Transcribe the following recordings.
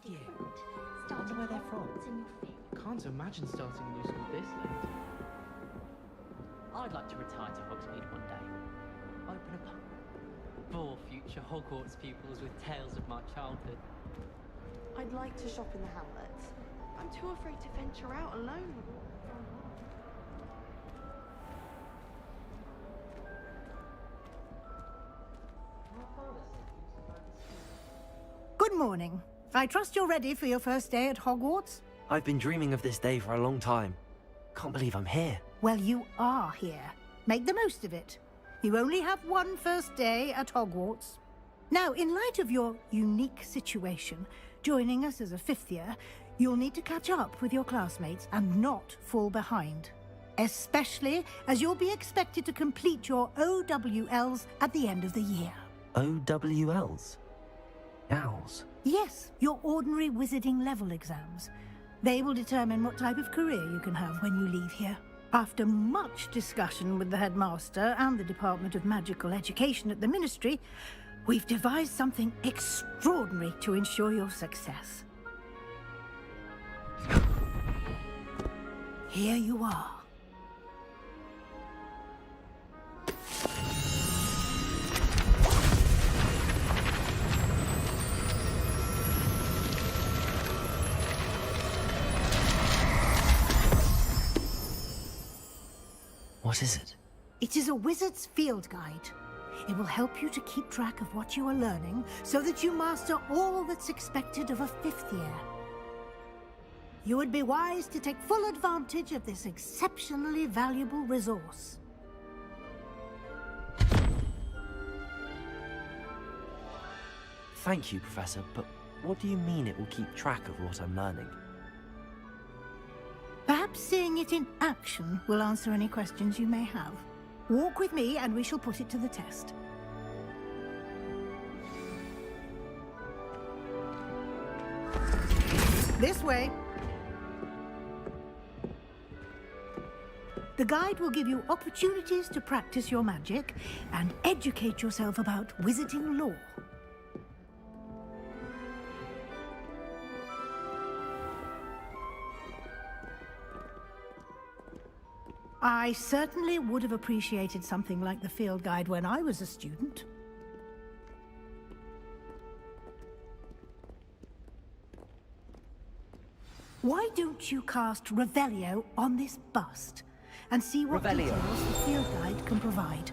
Yeah. I wonder where they're from. Can't imagine starting a new school this late. I'd like to retire to Hogsmeade one day. Open a pub. For future Hogwarts pupils with tales of my childhood. I'd like to shop in the hamlets. I'm too afraid to venture out alone. Good morning. I trust you're ready for your first day at Hogwarts? I've been dreaming of this day for a long time. Can't believe I'm here. Well, you are here. Make the most of it. You only have one first day at Hogwarts. Now, in light of your unique situation, joining us as a fifth year, you'll need to catch up with your classmates and not fall behind. Especially as you'll be expected to complete your OWLs at the end of the year. OWLs? Owls? Yes, your ordinary wizarding level exams. They will determine what type of career you can have when you leave here. After much discussion with the headmaster and the Department of Magical Education at the Ministry, we've devised something extraordinary to ensure your success. Here you are. What is it? It is a wizard's field guide. It will help you to keep track of what you are learning so that you master all that's expected of a fifth year. You would be wise to take full advantage of this exceptionally valuable resource. Thank you, Professor, but what do you mean it will keep track of what I'm learning? Perhaps seeing it in action will answer any questions you may have. Walk with me and we shall put it to the test. This way. The guide will give you opportunities to practice your magic and educate yourself about wizarding lore. I certainly would have appreciated something like the field guide when I was a student. Why don't you cast Revelio on this bust and see what details the field guide can provide?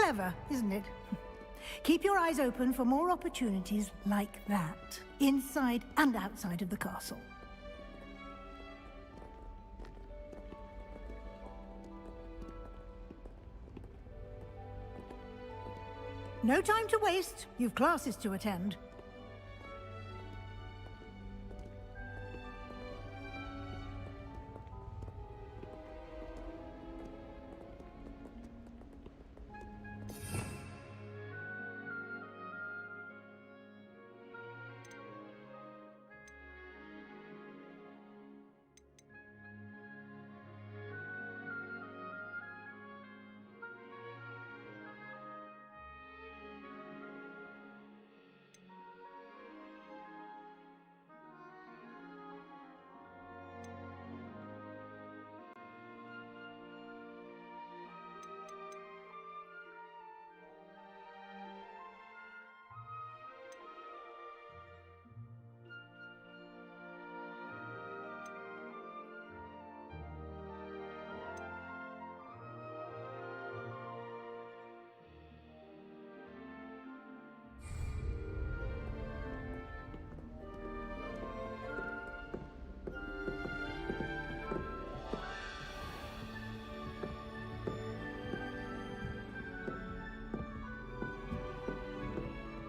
Clever, isn't it? Keep your eyes open for more opportunities like that, inside and outside of the castle. No time to waste. You've classes to attend.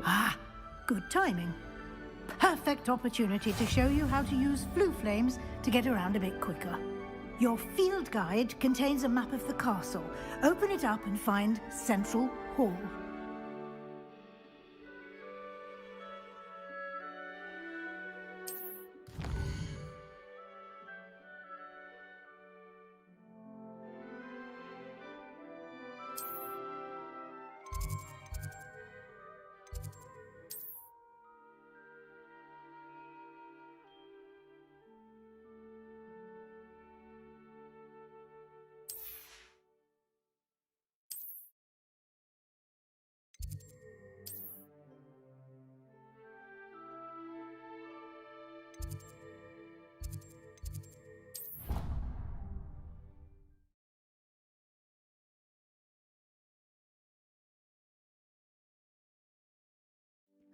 Ah, good timing. Perfect opportunity to show you how to use flue flames to get around a bit quicker. Your field guide contains a map of the castle. Open it up and find Central Hall.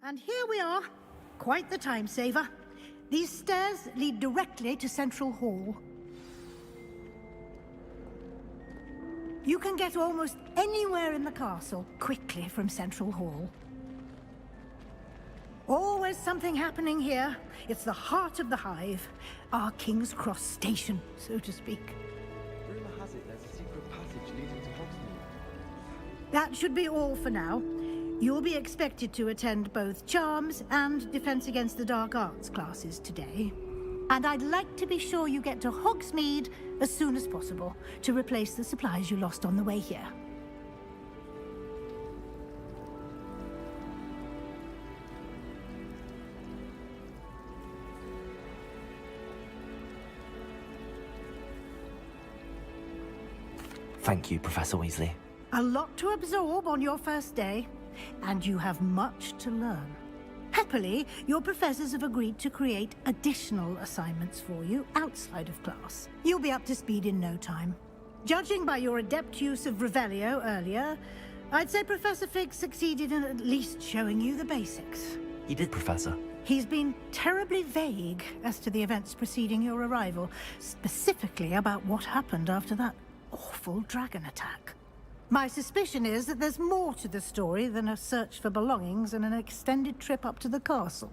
And here we are. Quite the time saver. These stairs lead directly to Central Hall. You can get almost anywhere in the castle quickly from Central Hall. Always something happening here. It's the heart of the Hive. Our King's Cross station, so to speak. Rumor has it there's a secret passage leading to Hogsmeade. That should be all for now. You'll be expected to attend both Charms and Defense Against the Dark Arts classes today. And I'd like to be sure you get to Hogsmeade as soon as possible to replace the supplies you lost on the way here. Thank you, Professor Weasley. A lot to absorb on your first day, and you have much to learn. Happily, your professors have agreed to create additional assignments for you outside of class. You'll be up to speed in no time. Judging by your adept use of Revelio earlier, I'd say Professor Fig succeeded in at least showing you the basics. He did, Professor. He's been terribly vague as to the events preceding your arrival, specifically about what happened after that awful dragon attack. My suspicion is that there's more to the story than a search for belongings and an extended trip up to the castle.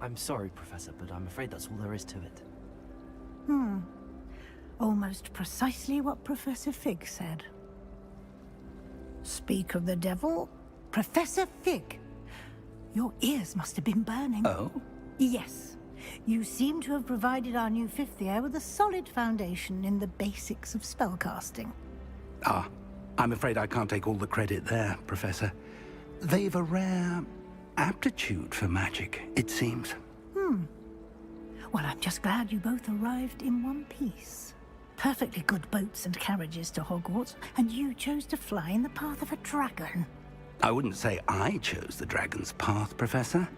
I'm sorry, Professor, but I'm afraid that's all there is to it. Almost precisely what Professor Fig said. Speak of the devil, Professor Fig. Your ears must have been burning. Oh? Yes. You seem to have provided our new fifth year with a solid foundation in the basics of spellcasting. Ah, I'm afraid I can't take all the credit there, Professor. They've a rare aptitude for magic, it seems. Well, I'm just glad you both arrived in one piece. Perfectly good boats and carriages to Hogwarts, and you chose to fly in the path of a dragon. I wouldn't say I chose the dragon's path, Professor.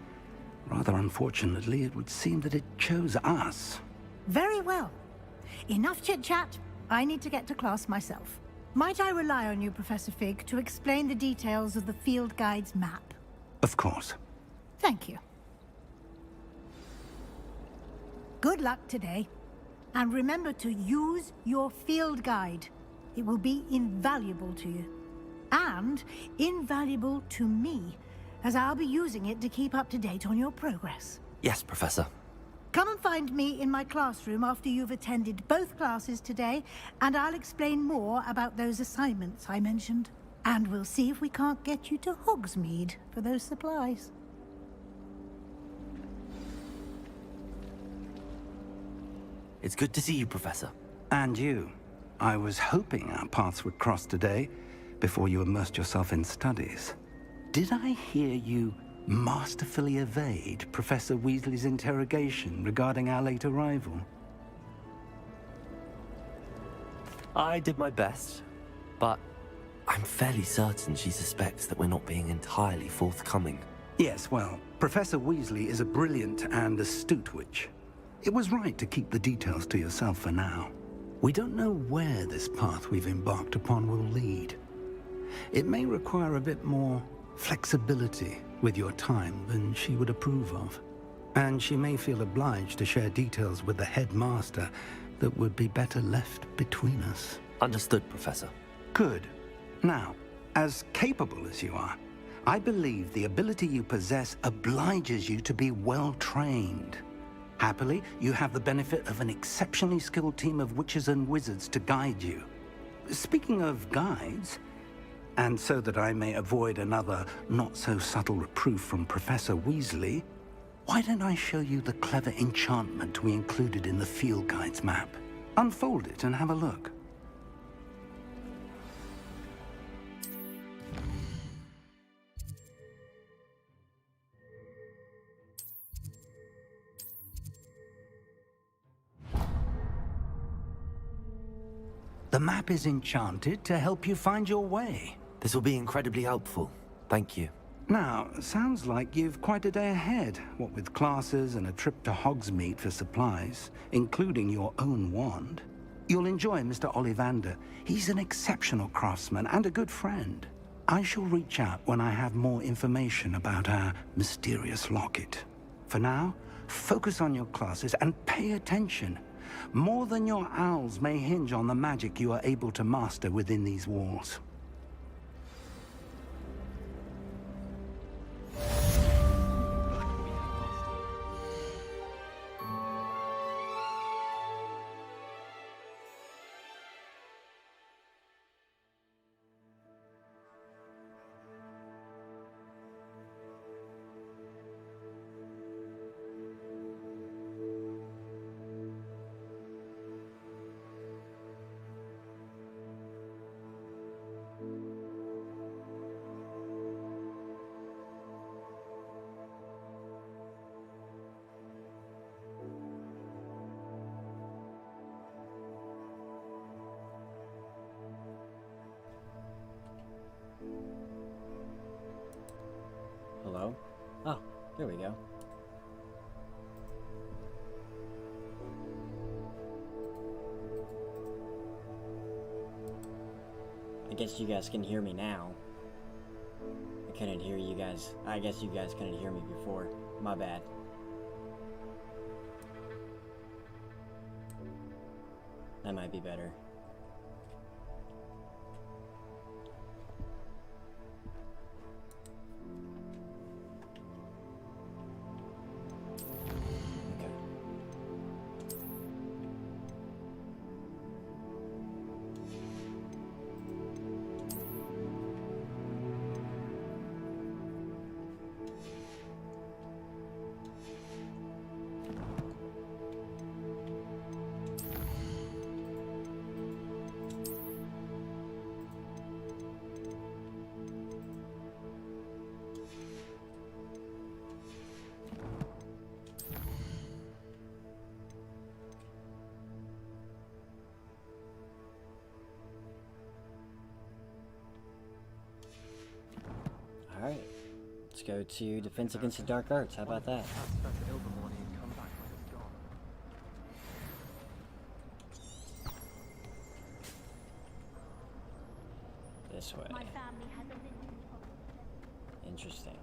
Rather unfortunately, it would seem that it chose us. Very well. Enough chit-chat. I need to get to class myself. Might I rely on you, Professor Fig, to explain the details of the field guide's map? Of course. Thank you. Good luck today. And remember to use your field guide. It will be invaluable to you. And invaluable to me, as I'll be using it to keep up to date on your progress. Yes, Professor. Come and find me in my classroom after you've attended both classes today, and I'll explain more about those assignments I mentioned. And we'll see if we can't get you to Hogsmeade for those supplies. It's good to see you, Professor. And you. I was hoping our paths would cross today, before you immersed yourself in studies. Did I hear you masterfully evade Professor Weasley's interrogation regarding our late arrival? I did my best, but I'm fairly certain she suspects that we're not being entirely forthcoming. Yes, well, Professor Weasley is a brilliant and astute witch. It was right to keep the details to yourself for now. We don't know where this path we've embarked upon will lead. It may require a bit more flexibility with your time than she would approve of. And she may feel obliged to share details with the headmaster that would be better left between us. Understood, Professor. Good. Now, as capable as you are, I believe the ability you possess obliges you to be well trained. Happily, you have the benefit of an exceptionally skilled team of witches and wizards to guide you. Speaking of guides, and so that I may avoid another not-so-subtle reproof from Professor Weasley, why don't I show you the clever enchantment we included in the field guide's map? Unfold it and have a look. The map is enchanted to help you find your way. This will be incredibly helpful. Thank you. Now, sounds like you've quite a day ahead, what with classes and a trip to Hogsmeade for supplies, including your own wand. You'll enjoy Mr. Ollivander. He's an exceptional craftsman and a good friend. I shall reach out when I have more information about our mysterious locket. For now, focus on your classes and pay attention. More than your owls may hinge on the magic you are able to master within these walls. Hello? Oh, there we go. I guess you guys can hear me now. I couldn't hear you guys. I guess you guys couldn't hear me before. My bad. That might be better. Alright, let's go to Defense Against the Dark Arts. How about that? This way. Interesting.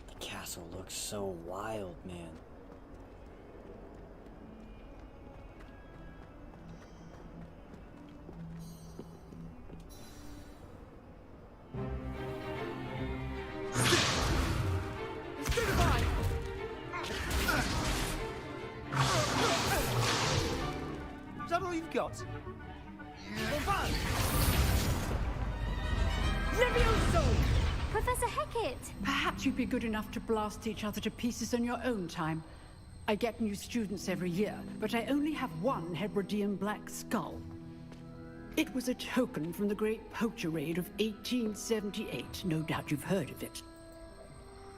The castle looks so wild, man. Is that all you've got? Levioso! Professor Hecat! Perhaps you'd be good enough to blast each other to pieces in your own time. I get new students every year, but I only have one Hebridean black skull. It was a token from the Great Poacher Raid of 1878. No doubt you've heard of it.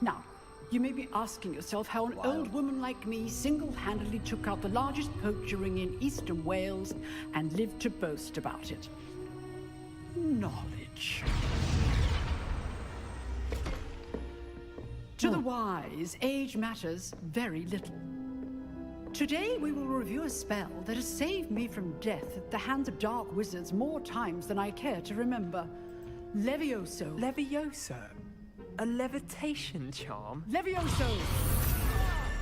Now, you may be asking yourself how an old woman like me single-handedly took out the largest poacher ring in eastern Wales and lived to boast about it. Knowledge. To the wise, age matters very little. Today we will review a spell that has saved me from death at the hands of dark wizards more times than I care to remember. Levioso. Levioso? A levitation charm? Levioso!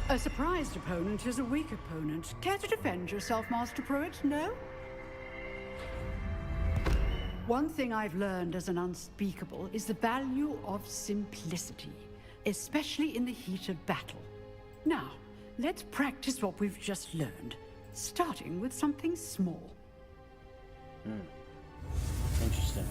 A surprised opponent is a weak opponent. Care to defend yourself, Master Pruitt? No? One thing I've learned as an unspeakable is the value of simplicity, especially in the heat of battle. Now, let's practice what we've just learned, starting with something small. Interesting.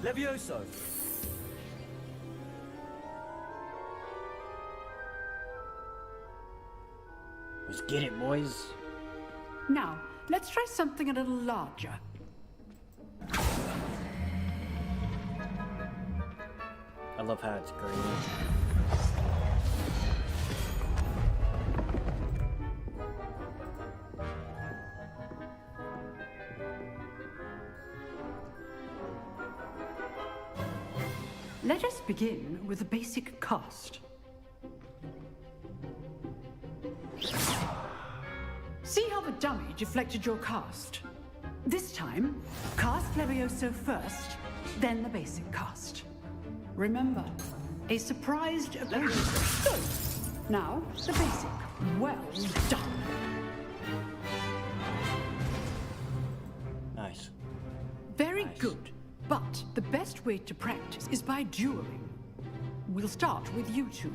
Levioso! Let's get it, boys. Now, let's try something a little larger. I love how it's green. Let us begin with a basic cast. See how the dummy deflected your cast? This time, cast Levioso first, then the basic cast. Remember, a surprised opponent. Good. Now, the basic. Well done. Nice. Very good. But the best way to practice is by dueling. We'll start with you two.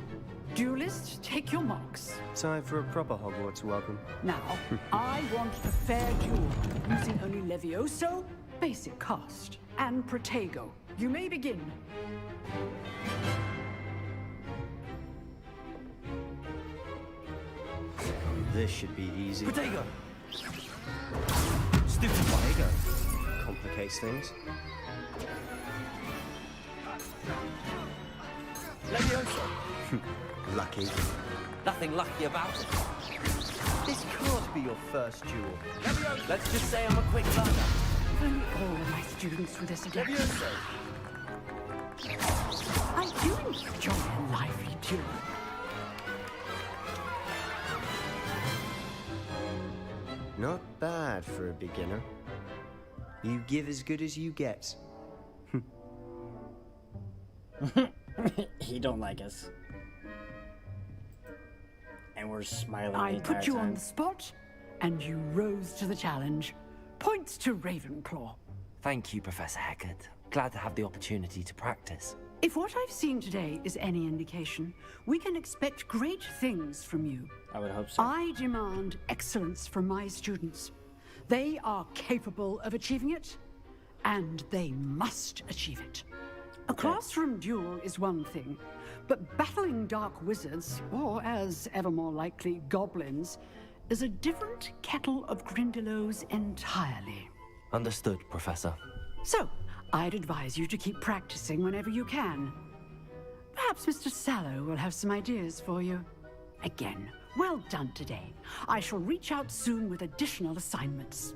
Duelists, take your marks. Time for a proper Hogwarts welcome. Now, I want a fair duel, using only Levioso, basic cast, and Protego. You may begin. This should be easy. Protego! Stupid Protego. Complicates things. Levioso! Lucky. Nothing lucky about it. This can't be your first duel. Levioso! Let's just say I'm a quick learner. If only all of my students were this adept. Levioso! I do enjoy a lively duel. Not bad for a beginner. You give as good as you get. He don't like us. And we're smiling the I entire put you time. on the spot, and you rose to the challenge. Points to Ravenclaw. Thank you, Professor Hecat. Glad to have the opportunity to practice. If what I've seen today is any indication, we can expect great things from you. I would hope so. I demand excellence from my students. They are capable of achieving it, and they must achieve it. A classroom duel is one thing, but battling dark wizards, or as ever more likely, goblins, is a different kettle of Grindylows entirely. Understood, Professor. So, I'd advise you to keep practicing whenever you can. Perhaps Mr. Sallow will have some ideas for you. Again, well done today. I shall reach out soon with additional assignments.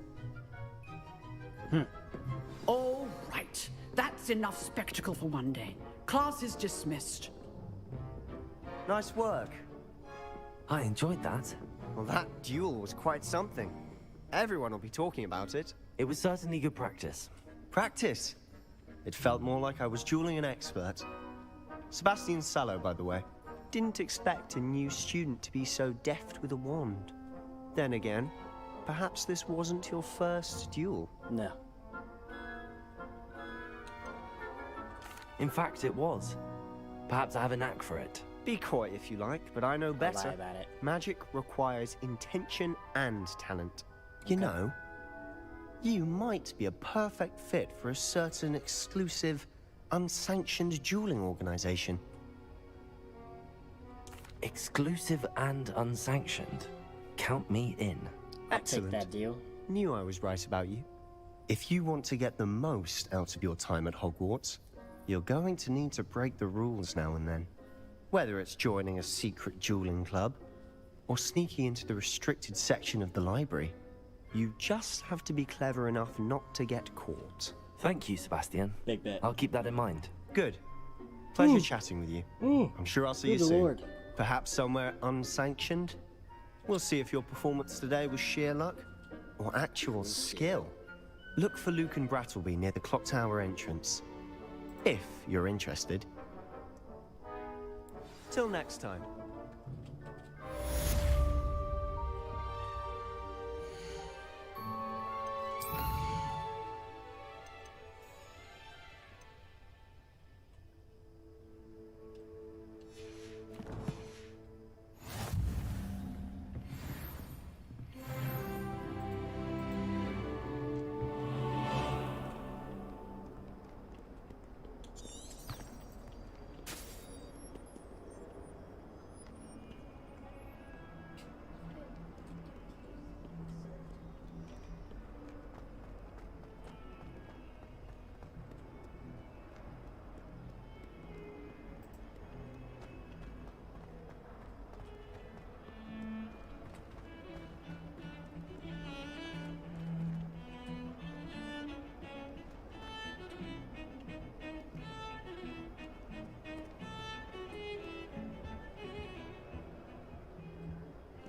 All right. That's enough spectacle for one day. Class is dismissed. Nice work. I enjoyed that. Well, that duel was quite something. Everyone will be talking about it. It was certainly good practice. Practice? It felt more like I was dueling an expert. Sebastian Sallow, by the way. Didn't expect a new student to be so deft with a wand. Then again, perhaps this wasn't your first duel. No. In fact, it was. Perhaps I have a knack for it. Be coy if you like, but I know better. Lie about it. Magic requires intention and talent. You know, you might be a perfect fit for a certain exclusive, unsanctioned dueling organization. Exclusive and unsanctioned. Count me in. I'll Excellent. take that deal. Knew I was right about you. If you want to get the most out of your time at Hogwarts, you're going to need to break the rules now and then. Whether it's joining a secret dueling club, or sneaking into the restricted section of the library. You just have to be clever enough not to get caught. Thank you, Sebastian. Big bit. I'll keep that in mind. Good. Pleasure chatting with you. I'm sure I'll see you Good soon. lord. Perhaps somewhere unsanctioned? We'll see if your performance today was sheer luck or actual skill. Look for Luke and Brattleby near the clock tower entrance, if you're interested. Till next time.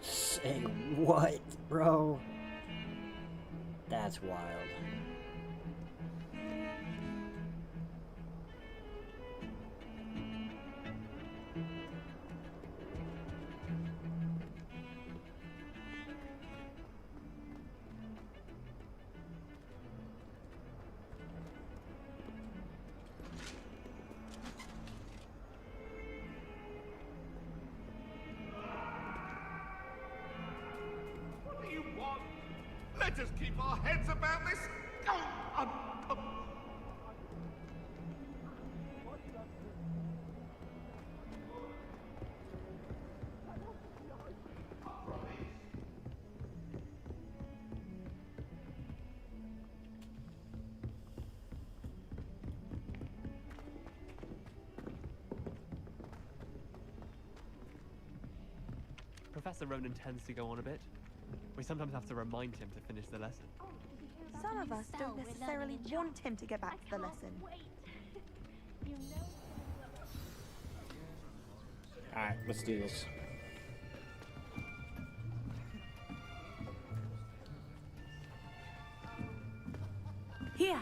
Say what, bro? That's wild. Let us keep our heads about this. Professor Ronan tends to go on a bit. We sometimes have to remind him to finish the lesson. Some of us don't necessarily want him to get back to the lesson. Alright, let's do this. Here,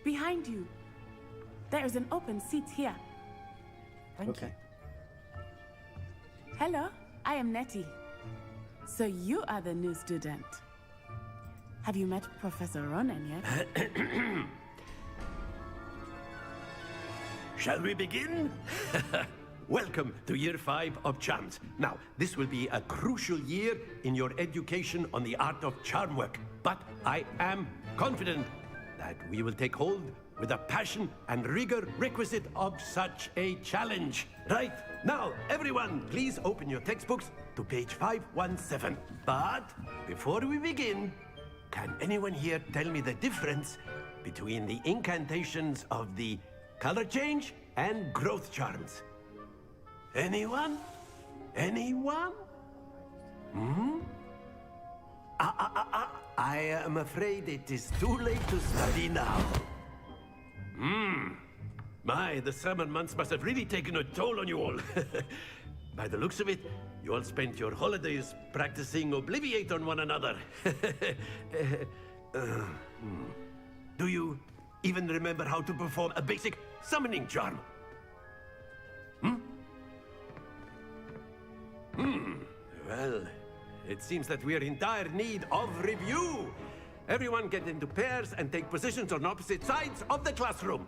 behind you. There is an open seat here. Thank you. Hello, I am Nettie. So you are the new student. Have you met Professor Ronan yet? Shall we begin? Welcome to Year 5 of Charms. Now, this will be a crucial year in your education on the art of charm work. But I am confident that we will take hold with the passion and rigor requisite of such a challenge. Right, now, everyone, please open your textbooks to page 517. But before we begin, can anyone here tell me the difference between the incantations of the color change and growth charms? Anyone? Anyone? I am afraid it is too late to study now. My, the summer months must have really taken a toll on you all. By the looks of it, you all spent your holidays practicing Obliviate on one another. Do you even remember how to perform a basic summoning charm? Well, it seems that we are in dire need of review. Everyone get into pairs and take positions on opposite sides of the classroom.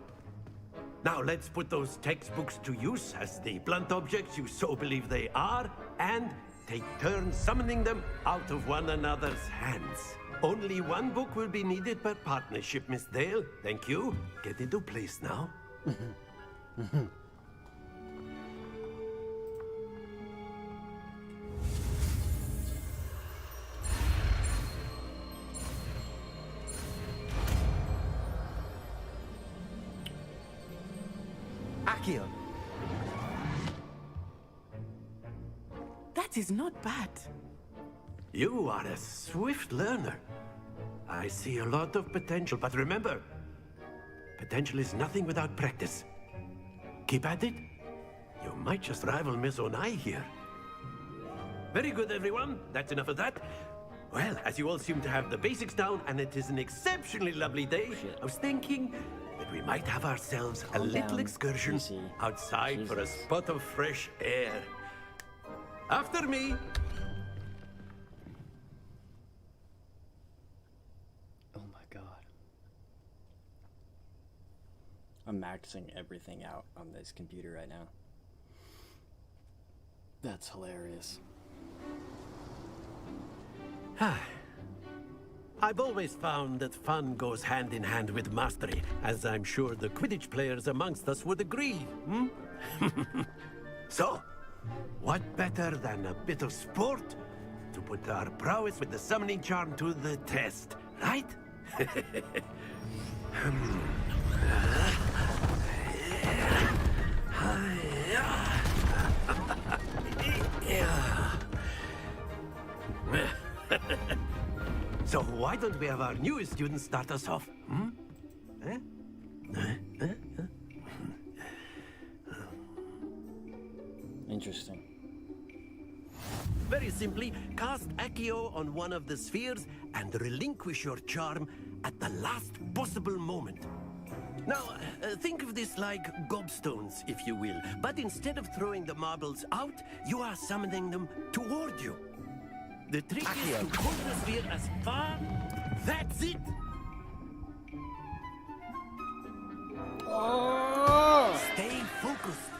Now let's put those textbooks to use as the blunt objects you so believe they are, and take turns summoning them out of one another's hands. Only one book will be needed per partnership, Miss Dale. Thank you. Get into place now. Accio. That is not bad. You are a swift learner. I see a lot of potential, but remember, potential is nothing without practice. Keep at it. You might just rival Miss Onai here. Very good, everyone. That's enough of that. Well, as you all seem to have the basics down, and it is an exceptionally lovely day, I was thinking that we might have ourselves a little excursion outside for a spot of fresh air. After me. Oh my god. I'm maxing everything out on this computer right now. That's hilarious. I've always found that fun goes hand in hand with mastery, as I'm sure the Quidditch players amongst us would agree, hmm? So, what better than a bit of sport to put our prowess with the summoning charm to the test, right? So why don't we have our newest student start us off? Hmm? Interesting. Very simply, cast Accio on one of the spheres and relinquish your charm at the last possible moment. Now, think of this like gobstones, if you will. But instead of throwing the marbles out, you are summoning them toward you. The trick is to pull the sphere as far... That's it! Oh! Stay focused.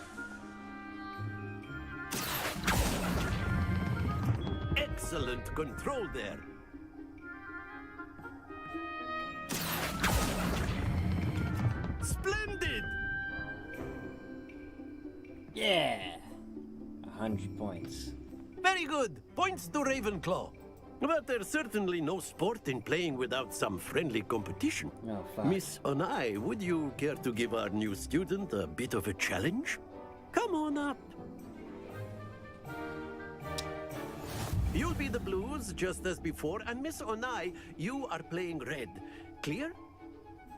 Excellent control there. Splendid! Yeah! 100 points. Very good. Points to Ravenclaw. But there's certainly no sport in playing without some friendly competition. Oh, fuck. Miss Onai, would you care to give our new student a bit of a challenge? Come on up. You'll be the blues, just as before, and Miss Onai, you are playing red. Clear?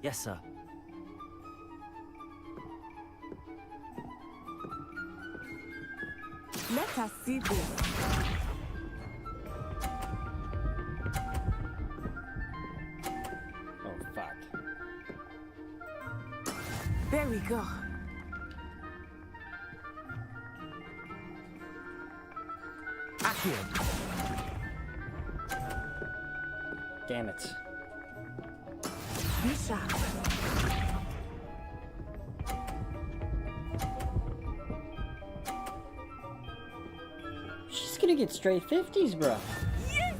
Yes, sir. Let us see this. Oh, fuck. There we go. Accio. Damn it. Be sharp. She's gonna get straight 50s, bro. Yes!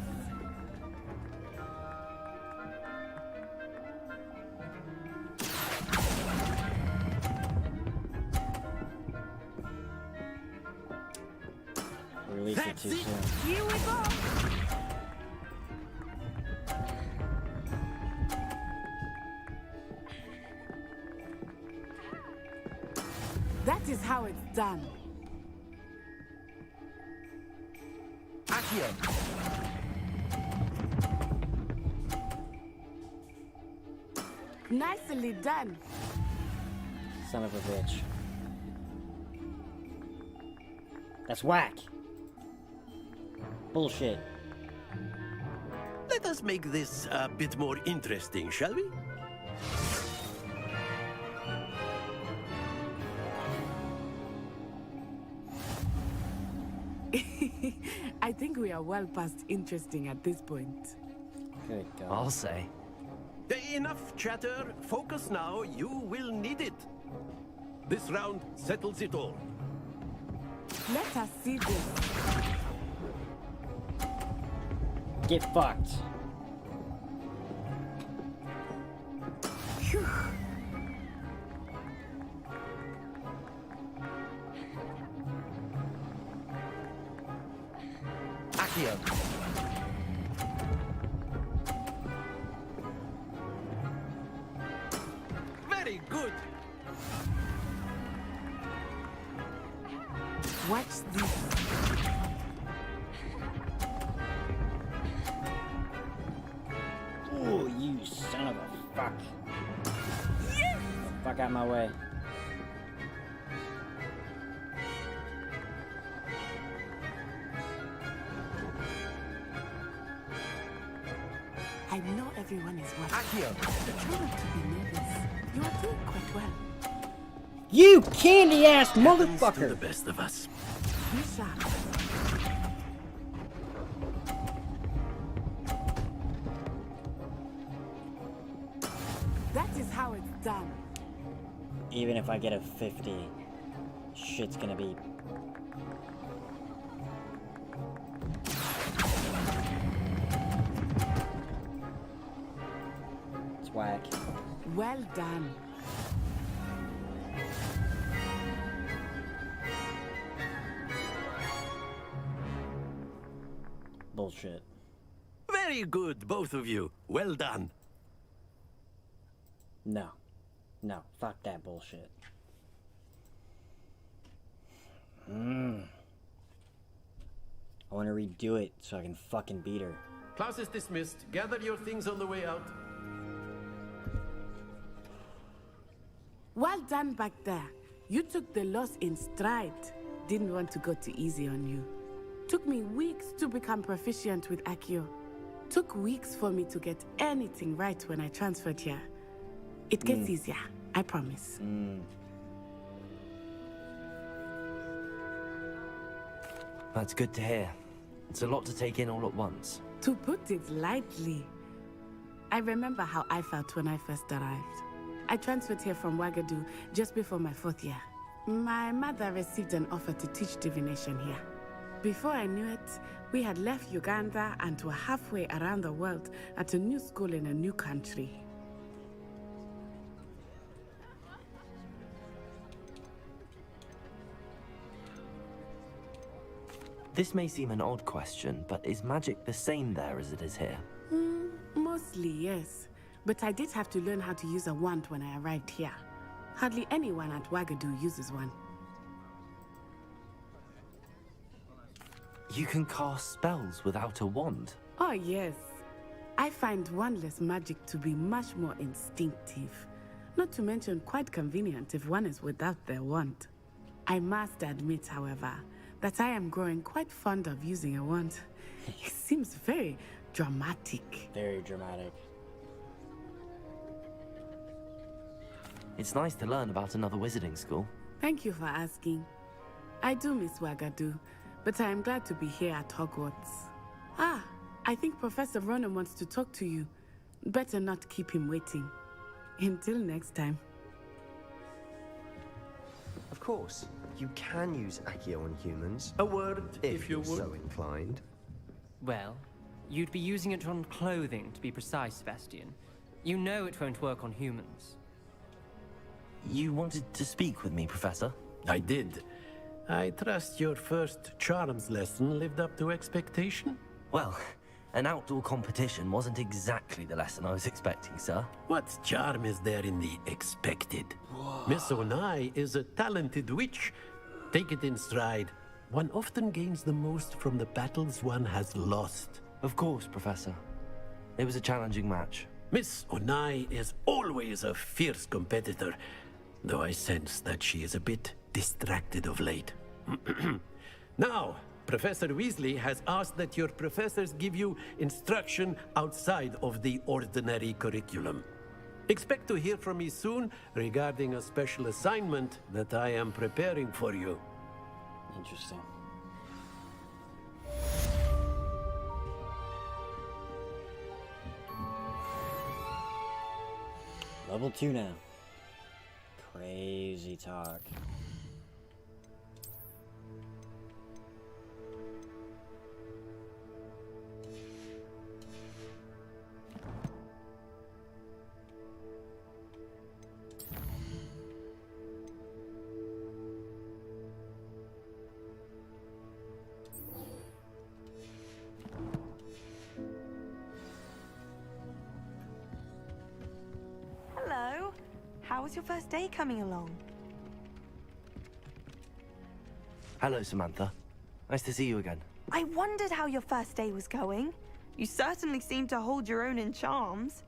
Release it too soon. Here we go! That is how it's done. Accio. Nicely done. Son of a bitch. That's whack. Bullshit. Let us make this a bit more interesting, shall we? I think we are well past interesting at this point. Good God. I'll say. Enough chatter. Focus now. You will need it. This round settles it all. Let us see this. Get fucked. Phew. Accio. Very good. Watch this. Fuck. Yes! Fuck out my way. I know everyone is watching. Try not to be nervous. You are doing quite well. You candy-ass Do motherfucker! the best of us. Be sharp. That is how it's done. Even if I get a 50, shit's gonna be... It's whack. Well done. Bullshit. Very good, both of you. Well done. No. No, fuck that bullshit. I want to redo it so I can fucking beat her. Class is dismissed. Gather your things on the way out. Well done back there. You took the loss in stride. Didn't want to go too easy on you. Took me weeks to become proficient with Accio. Took weeks for me to get anything right when I transferred here. It gets easier, I promise. That's good to hear. It's a lot to take in all at once. To put it lightly, I remember how I felt when I first arrived. I transferred here from Ouagadougou just before my 4th year. My mother received an offer to teach divination here. Before I knew it, we had left Uganda and were halfway around the world at a new school in a new country. This may seem an odd question, but is magic the same there as it is here? Mostly, yes. But I did have to learn how to use a wand when I arrived here. Hardly anyone at Ouagadougou uses one. You can cast spells without a wand? Oh, yes. I find wandless magic to be much more instinctive. Not to mention quite convenient if one is without their wand. I must admit, however, that I am growing quite fond of using a wand. It seems very dramatic. Very dramatic. It's nice to learn about another wizarding school. Thank you for asking. I do miss Ouagadougou, but I am glad to be here at Hogwarts. Ah, I think Professor Ronan wants to talk to you. Better not keep him waiting. Until next time. Of course, you can use Accio on humans. A word, if you you're would. so inclined. Well, you'd be using it on clothing, to be precise, Sebastian. You know it won't work on humans. You wanted to speak with me, Professor? I did. I trust your first charms lesson lived up to expectation? Well, an outdoor competition wasn't exactly the lesson I was expecting, sir. What charm is there in the expected? Miss Onai is a talented witch. Take it in stride. One often gains the most from the battles one has lost. Of course, Professor. It was a challenging match. Miss Onai is always a fierce competitor, though I sense that she is a bit distracted of late. Now, Professor Weasley has asked that your professors give you instruction outside of the ordinary curriculum. Expect to hear from me soon regarding a special assignment that I am preparing for you. Interesting. Level 2 now. Crazy talk. Hello. How was your first day coming along? Hello, Samantha. Nice to see you again. I wondered how your first day was going. You certainly seem to hold your own in charms.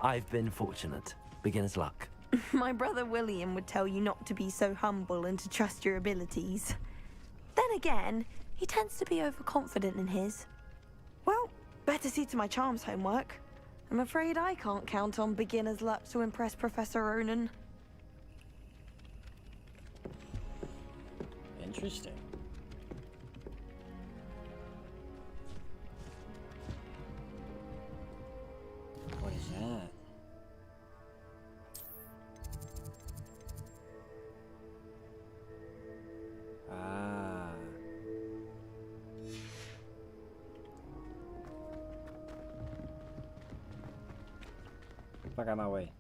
I've been fortunate. Beginner's luck. My brother William would tell you not to be so humble and to trust your abilities. Then again, he tends to be overconfident in his. Well, better see to my charms homework. I'm afraid I can't count on beginner's luck to impress Professor Ronan. Interesting. What is that? Ah. Fuck out my way.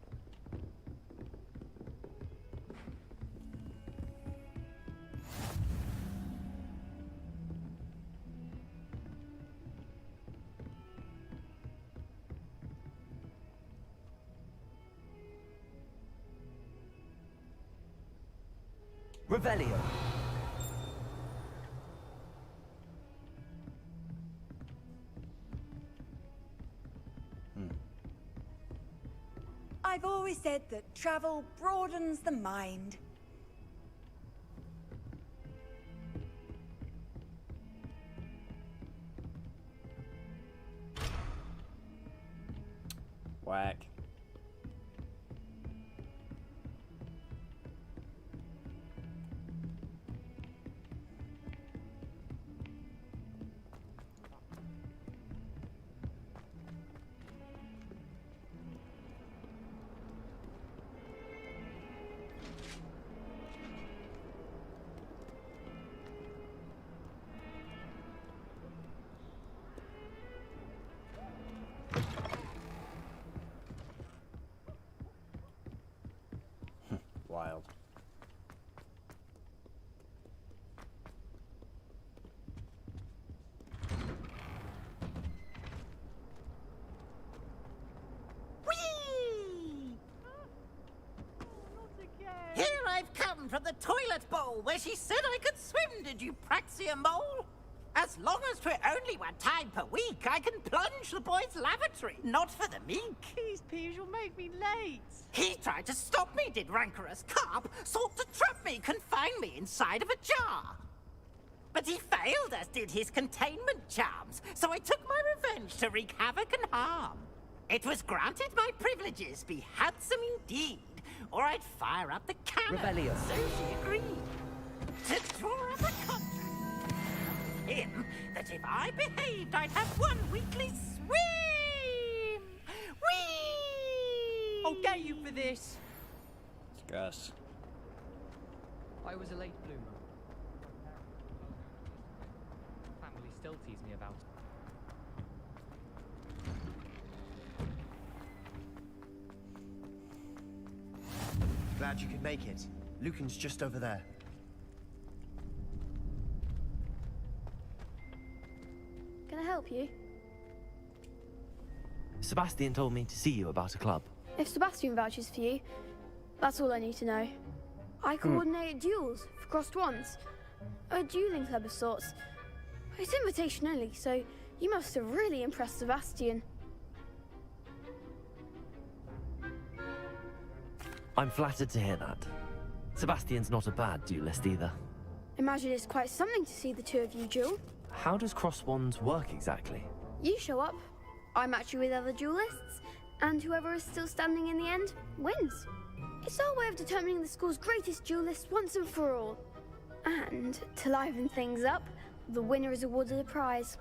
Revelio. I've always said that travel broadens the mind. Whack. Wild. Here I've come from the toilet bowl where she said I could swim, did you Praxia mole? As long as 'twere only one time per week, I can plunge the boy's lavatory, not for the meek. These peas will make me late. He tried to stop me, did rancorous carp, sought to trap me, confine me inside of a jar. But he failed, as did his containment charms, so I took my revenge to wreak havoc and harm. It was granted my privileges be handsome indeed, or I'd fire up the cannon. Revelio. So she agreed to draw up a contract with him that if I behaved, I'd have one weekly swim. Whee! I'll get you for this. Gus. I was a late bloomer. Family still tease me about it. Glad you could make it. Lucan's just over there. Can I help you? Sebastian told me to see you about a club. If Sebastian vouches for you, that's all I need to know. I coordinate duels for crossed wands. A dueling club of sorts. It's invitation only, so you must have really impressed Sebastian. I'm flattered to hear that. Sebastian's not a bad duelist either. Imagine it's quite something to see the two of you duel. How does cross wands work exactly? You show up, I match you with other duelists, and whoever is still standing in the end wins. It's our way of determining the school's greatest duelist once and for all. And to liven things up, the winner is awarded a prize.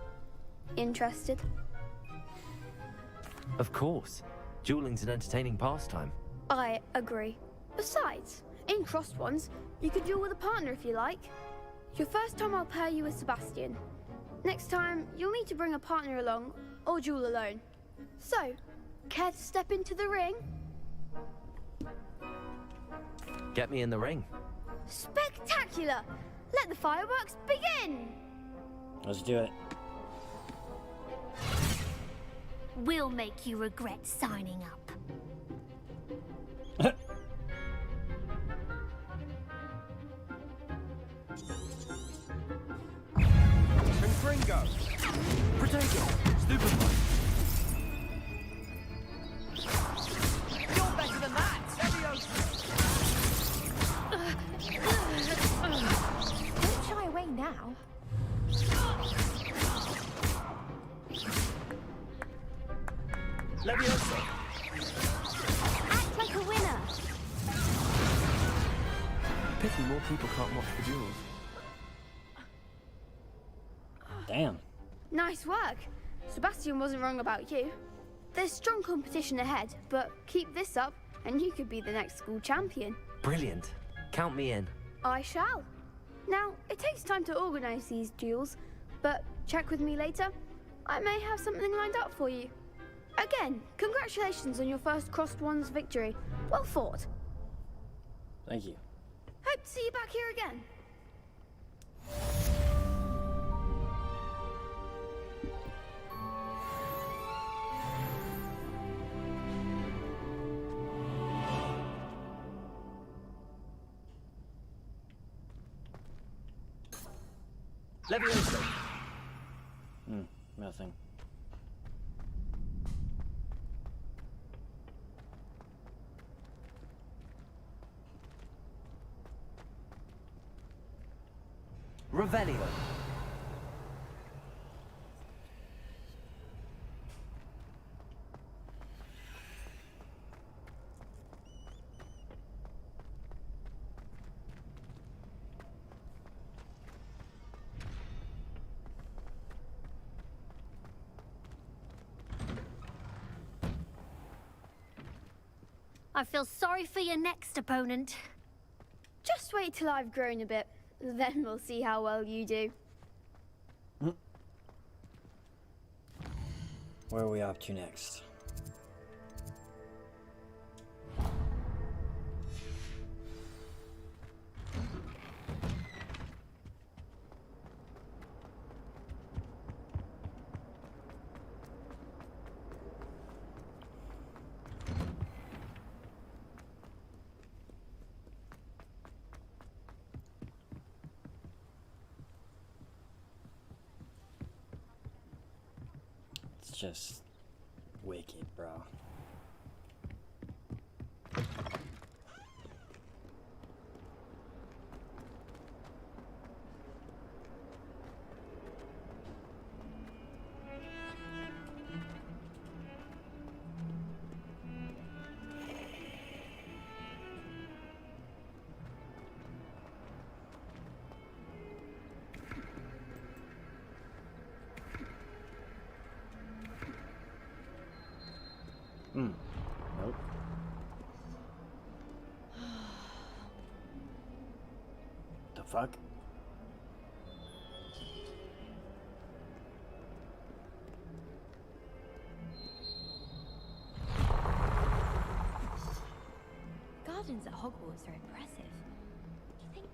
Interested? Of course. Dueling's an entertaining pastime. I agree. Besides, in crossed ones, you could duel with a partner if you like. Your first time I'll pair you with Sebastian. Next time, you'll need to bring a partner along, or duel alone. So, care to step into the ring? Get me in the ring. Spectacular! Let the fireworks begin! Let's do it. We'll make you regret signing up. Confringo! Protego! Stupefy! pity more people can't watch the duels. Damn. Nice work. Sebastian wasn't wrong about you. There's strong competition ahead, but keep this up and you could be the next school champion. Brilliant. Count me in. I shall. Now, it takes time to organise these duels, but check with me later. I may have something lined up for you. Again, congratulations on your first Crossed Wands victory. Well fought. Thank you. Hope to see you back here again. Leviosa. Nothing. Revelio. I feel sorry for your next opponent. Just wait till I've grown a bit. Then we'll see how well you do. Where are we up to next? It's just wicked, bro. Nope. The fuck? Gardens at Hogwarts are impressive. Do you think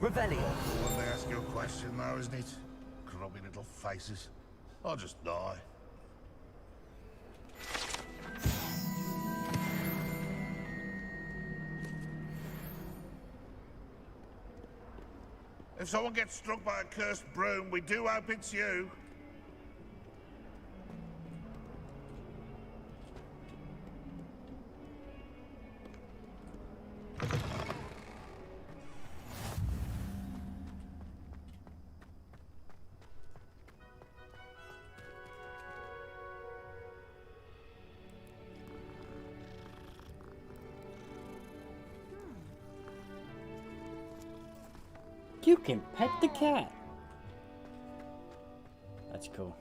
Revelio. When they ask you a question though, isn't it? Grubby little faces. I'll just die. If someone gets struck by a cursed broom, we do hope it's you. You can pet the cat. That's cool.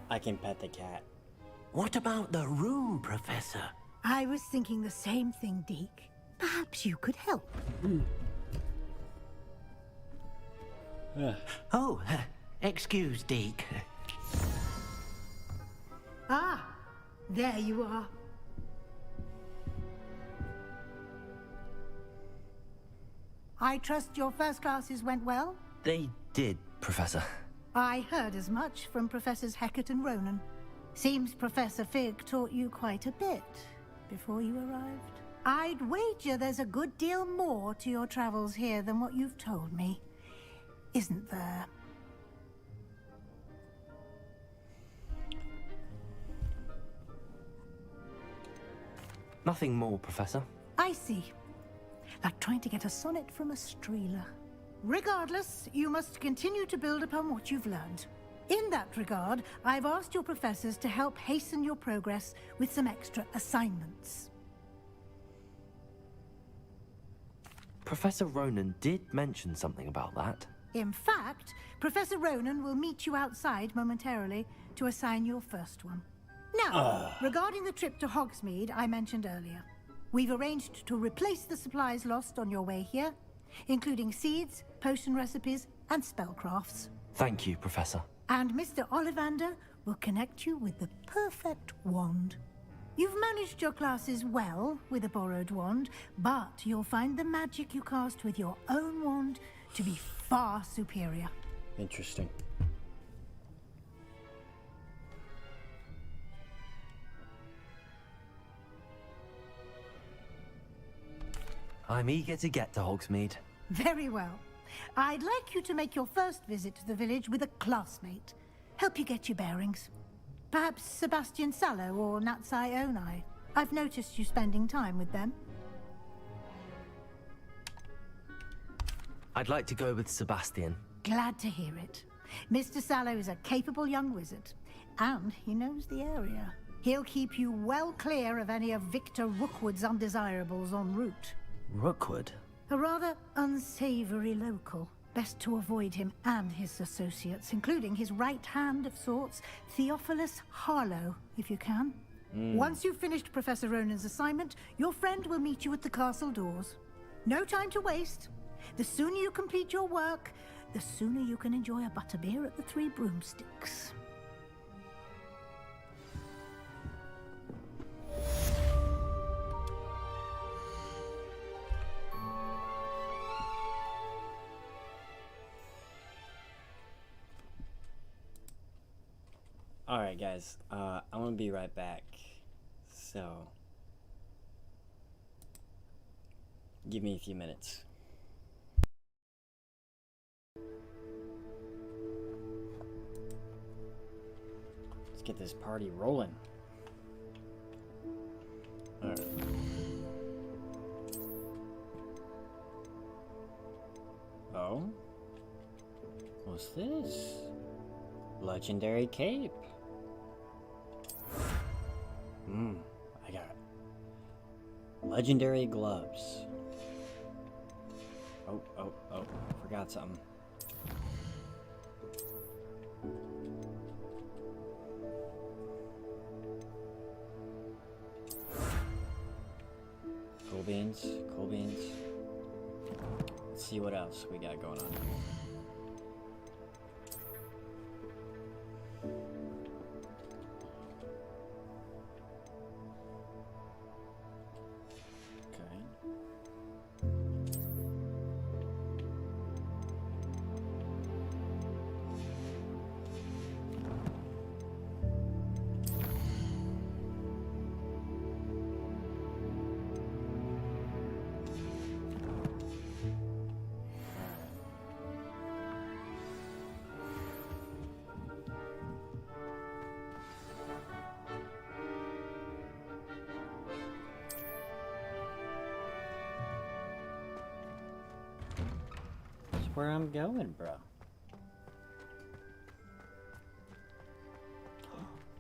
I can pet the cat. What about the room, Professor? I was thinking the same thing, Deke. Perhaps you could help. Oh, excuse, Deke. Ah, there you are. I trust your first classes went well? They did, Professor. I heard as much from Professors Hecat and Ronan. Seems Professor Fig taught you quite a bit before you arrived. I'd wager there's a good deal more to your travels here than what you've told me. Isn't there? Nothing more, Professor. I see. Like trying to get a sonnet from a streeler. Regardless, you must continue to build upon what you've learned. In that regard, I've asked your professors to help hasten your progress with some extra assignments. Professor Ronan did mention something about that. In fact, Professor Ronan will meet you outside momentarily to assign your first one. Now, regarding the trip to Hogsmeade I mentioned earlier, we've arranged to replace the supplies lost on your way here, including seeds, potion recipes, and spellcrafts. Thank you, Professor. And Mr. Ollivander will connect you with the perfect wand. You've managed your classes well with a borrowed wand, but you'll find the magic you cast with your own wand to be far superior. Interesting. I'm eager to get to Hogsmeade. Very well. I'd like you to make your first visit to the village with a classmate. Help you get your bearings. Perhaps Sebastian Sallow or Natsai Onai. I've noticed you spending time with them. I'd like to go with Sebastian. Glad to hear it. Mr. Sallow is a capable young wizard, and he knows the area. He'll keep you well clear of any of Victor Rookwood's undesirables en route. Rookwood? A rather unsavory local. Best to avoid him and his associates, including his right hand of sorts, Theophilus Harlow, if you can. Once you've finished Professor Ronan's assignment, your friend will meet you at the castle doors. No time to waste. The sooner you complete your work, the sooner you can enjoy a butterbeer at the Three Broomsticks. Alright guys, I'm gonna be right back. So, give me a few minutes. Let's get this party rolling. Alright. Oh? What's this? Legendary cape. I got it. Legendary gloves. Oh, forgot something. Cool beans, cool beans. Let's see what else we got going on. Where I'm going, bro.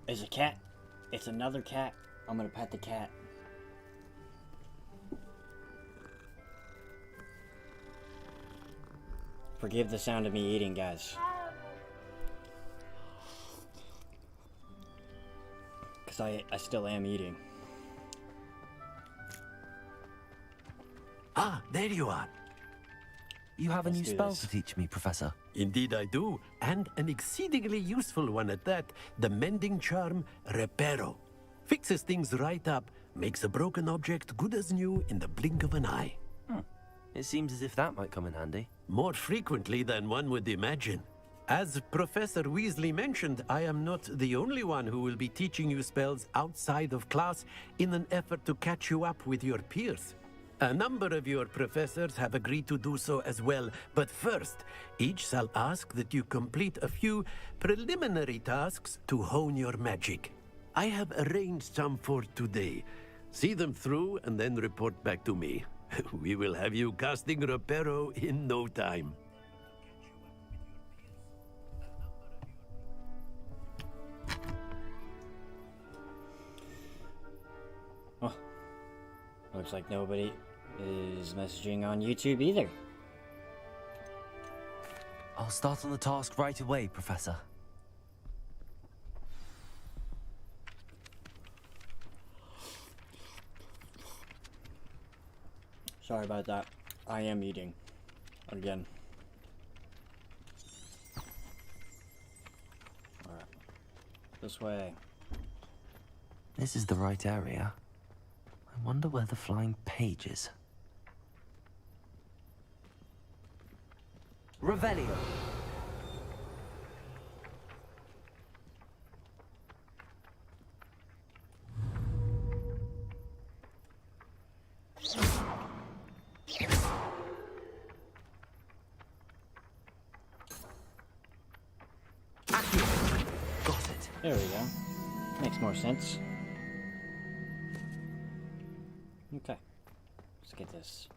There's a cat. It's another cat. I'm gonna pet the cat. Forgive the sound of me eating, guys. Because I still am eating. Ah, there you are. You have a new spell to teach me, Professor. Indeed I do, and an exceedingly useful one at that. The mending charm, Reparo. Fixes things right up, makes a broken object good as new in the blink of an eye. It seems as if that might come in handy. More frequently than one would imagine. As Professor Weasley mentioned, I am not the only one who will be teaching you spells outside of class in an effort to catch you up with your peers. A number of your professors have agreed to do so as well, but first, each shall ask that you complete a few preliminary tasks to hone your magic. I have arranged some for today. See them through and then report back to me. We will have you casting Reparo in no time. Oh, looks like nobody is messaging on YouTube either. I'll start on the task right away, Professor. Sorry about that. I am eating. Again. Alright. This way. This is the right area. I wonder where the flying page is. Revelio. Got it. There we go. Makes more sense. Okay. Let's get this.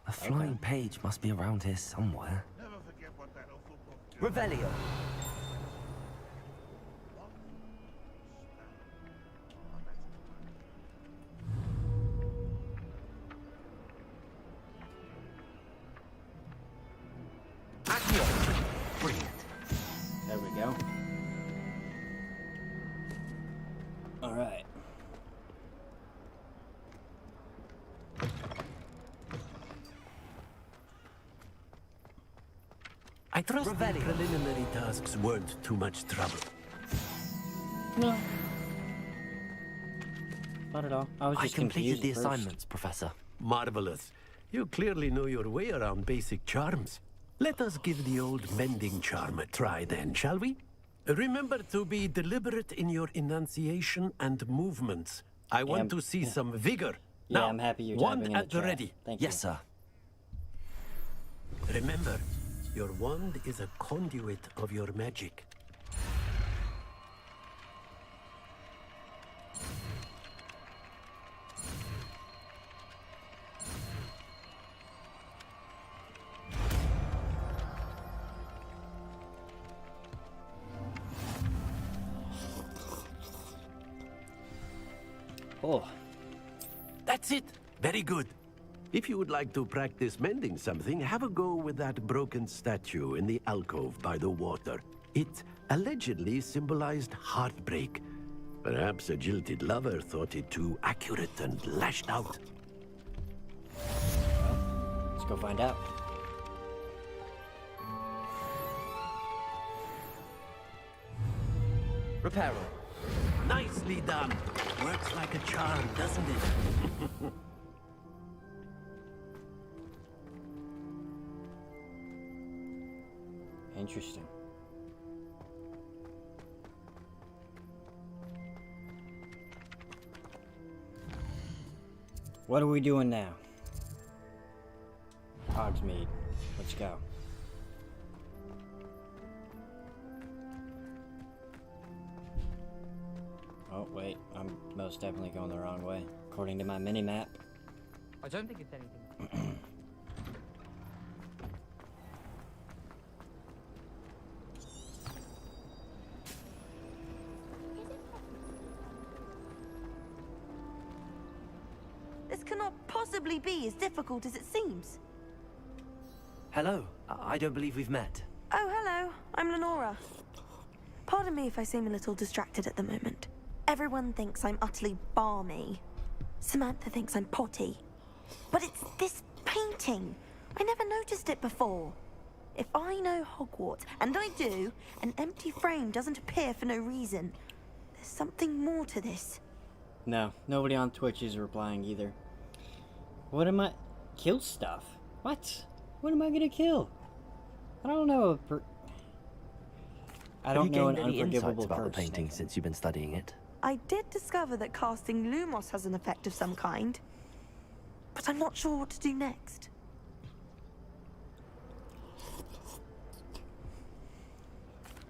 A flying page must be around here somewhere. Revelio. Brilliant. There we go. All right. I trust the preliminary tasks weren't too much trouble. No. Not at all. I was just completed the confused assignments, Professor. Marvelous. You clearly know your way around basic charms. Let us give the old mending charm a try then, shall we? Remember to be deliberate in your enunciation and movements. I want to see some vigor. Yeah, Now, I'm happy you're wand tapping in at the the chat. ready. Thank you. Yes, sir. Remember, your wand is a conduit of your magic. Oh. That's it. Very good. If you would like to practice mending something, have a go with that broken statue in the alcove by the water. It allegedly symbolized heartbreak. Perhaps a jilted lover thought it too accurate and lashed out. Well, let's go find out. Reparo. Nicely done. Works like a charm, doesn't it? Interesting. What are we doing now? Hogsmeade. Let's go. Oh, wait. I'm most definitely going the wrong way, according to my mini-map. I don't think it's anything. This cannot possibly be as difficult as it seems. Hello. I don't believe we've met. Oh, hello. I'm Lenora. Pardon me if I seem a little distracted at the moment. Everyone thinks I'm utterly balmy. Samantha thinks I'm potty. But it's this painting. I never noticed it before. If I know Hogwarts, and I do, an empty frame doesn't appear for no reason. There's something more to this. No, nobody on Twitch is replying either. What am I... Kill stuff? What? What am I gonna kill? I don't know I don't know an Have you gained any unforgivable insights about the curse, painting Nathan. since you've been studying it? I did discover that casting Lumos has an effect of some kind, but I'm not sure what to do next.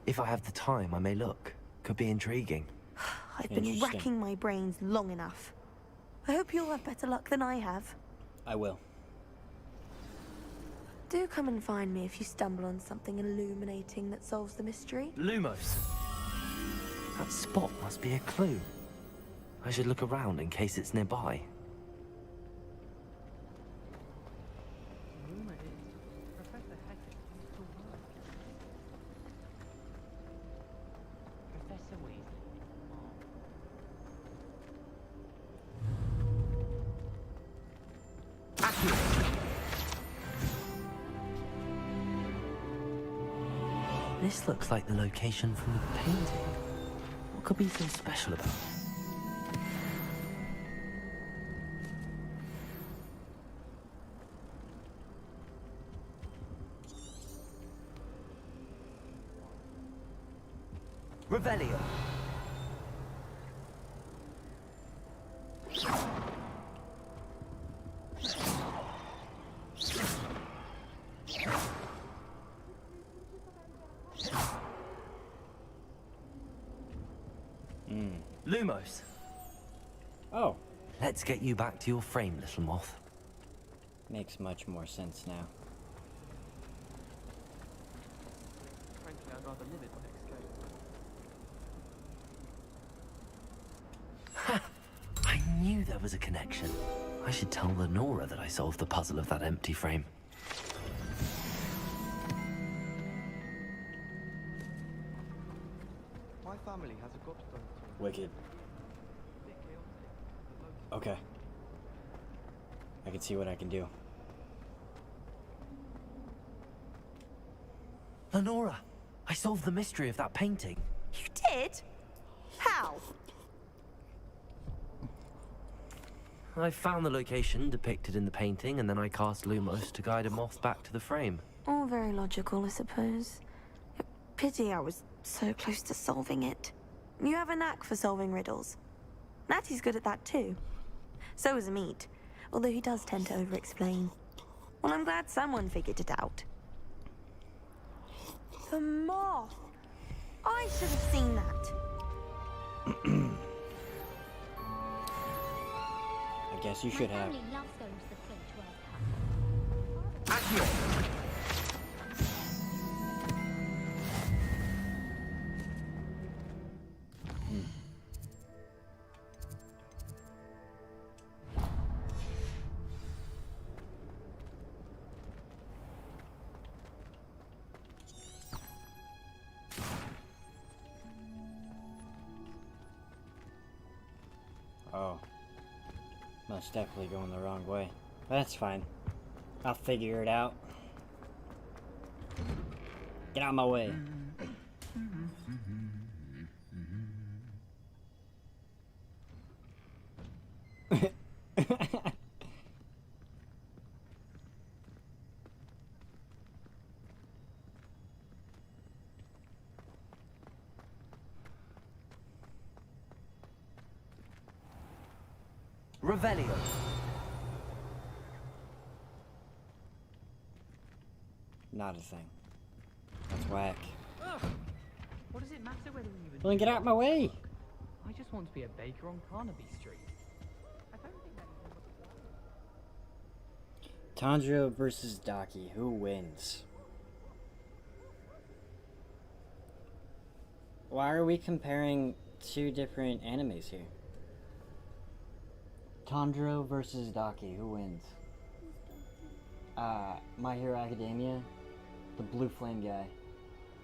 If I have the time, I may look. Could be intriguing. I've been racking my brains long enough. I hope you'll have better luck than I have. I will. Do come and find me if you stumble on something illuminating that solves the mystery. Lumos! That spot must be a clue. I should look around in case it's nearby. Rumor is Professor Hackett used to work. Professor Weasley. This looks like the location from the painting. What could be so special about it? Revelio. Lumos. Oh. Let's get you back to your frame, little moth. Makes much more sense now. Frankly, I'd rather live in next go. I knew there was a connection. I should tell Lenora that I solved the puzzle of that empty frame. My family has a gobstone. Wicked. Okay. I can see what I can do. Lenora, I solved the mystery of that painting. You did? How? I found the location depicted in the painting, and then I cast Lumos to guide a moth back to the frame. All very logical, I suppose. Pity I was so close to solving it. You have a knack for solving riddles. Natty's good at that too. So is Amit, although he does tend to over-explain. Well, I'm glad someone figured it out. The moth! I should have seen that. I guess you should have. My family loves going to the Flint World Cup. Accio! Oh. Most definitely going the wrong way. That's fine. I'll figure it out. Get out of my way. Revelio. Not a thing. That's whack. Ugh. What does it matter whether we even... Well, then get out of my way! I just want to be a baker on Carnaby Street. I don't think that even... Tanjiro versus Daki. Who wins? Why are we comparing two different animes here? Tanjiro versus Daki. Who wins? My Hero Academia. The Blue Flame guy.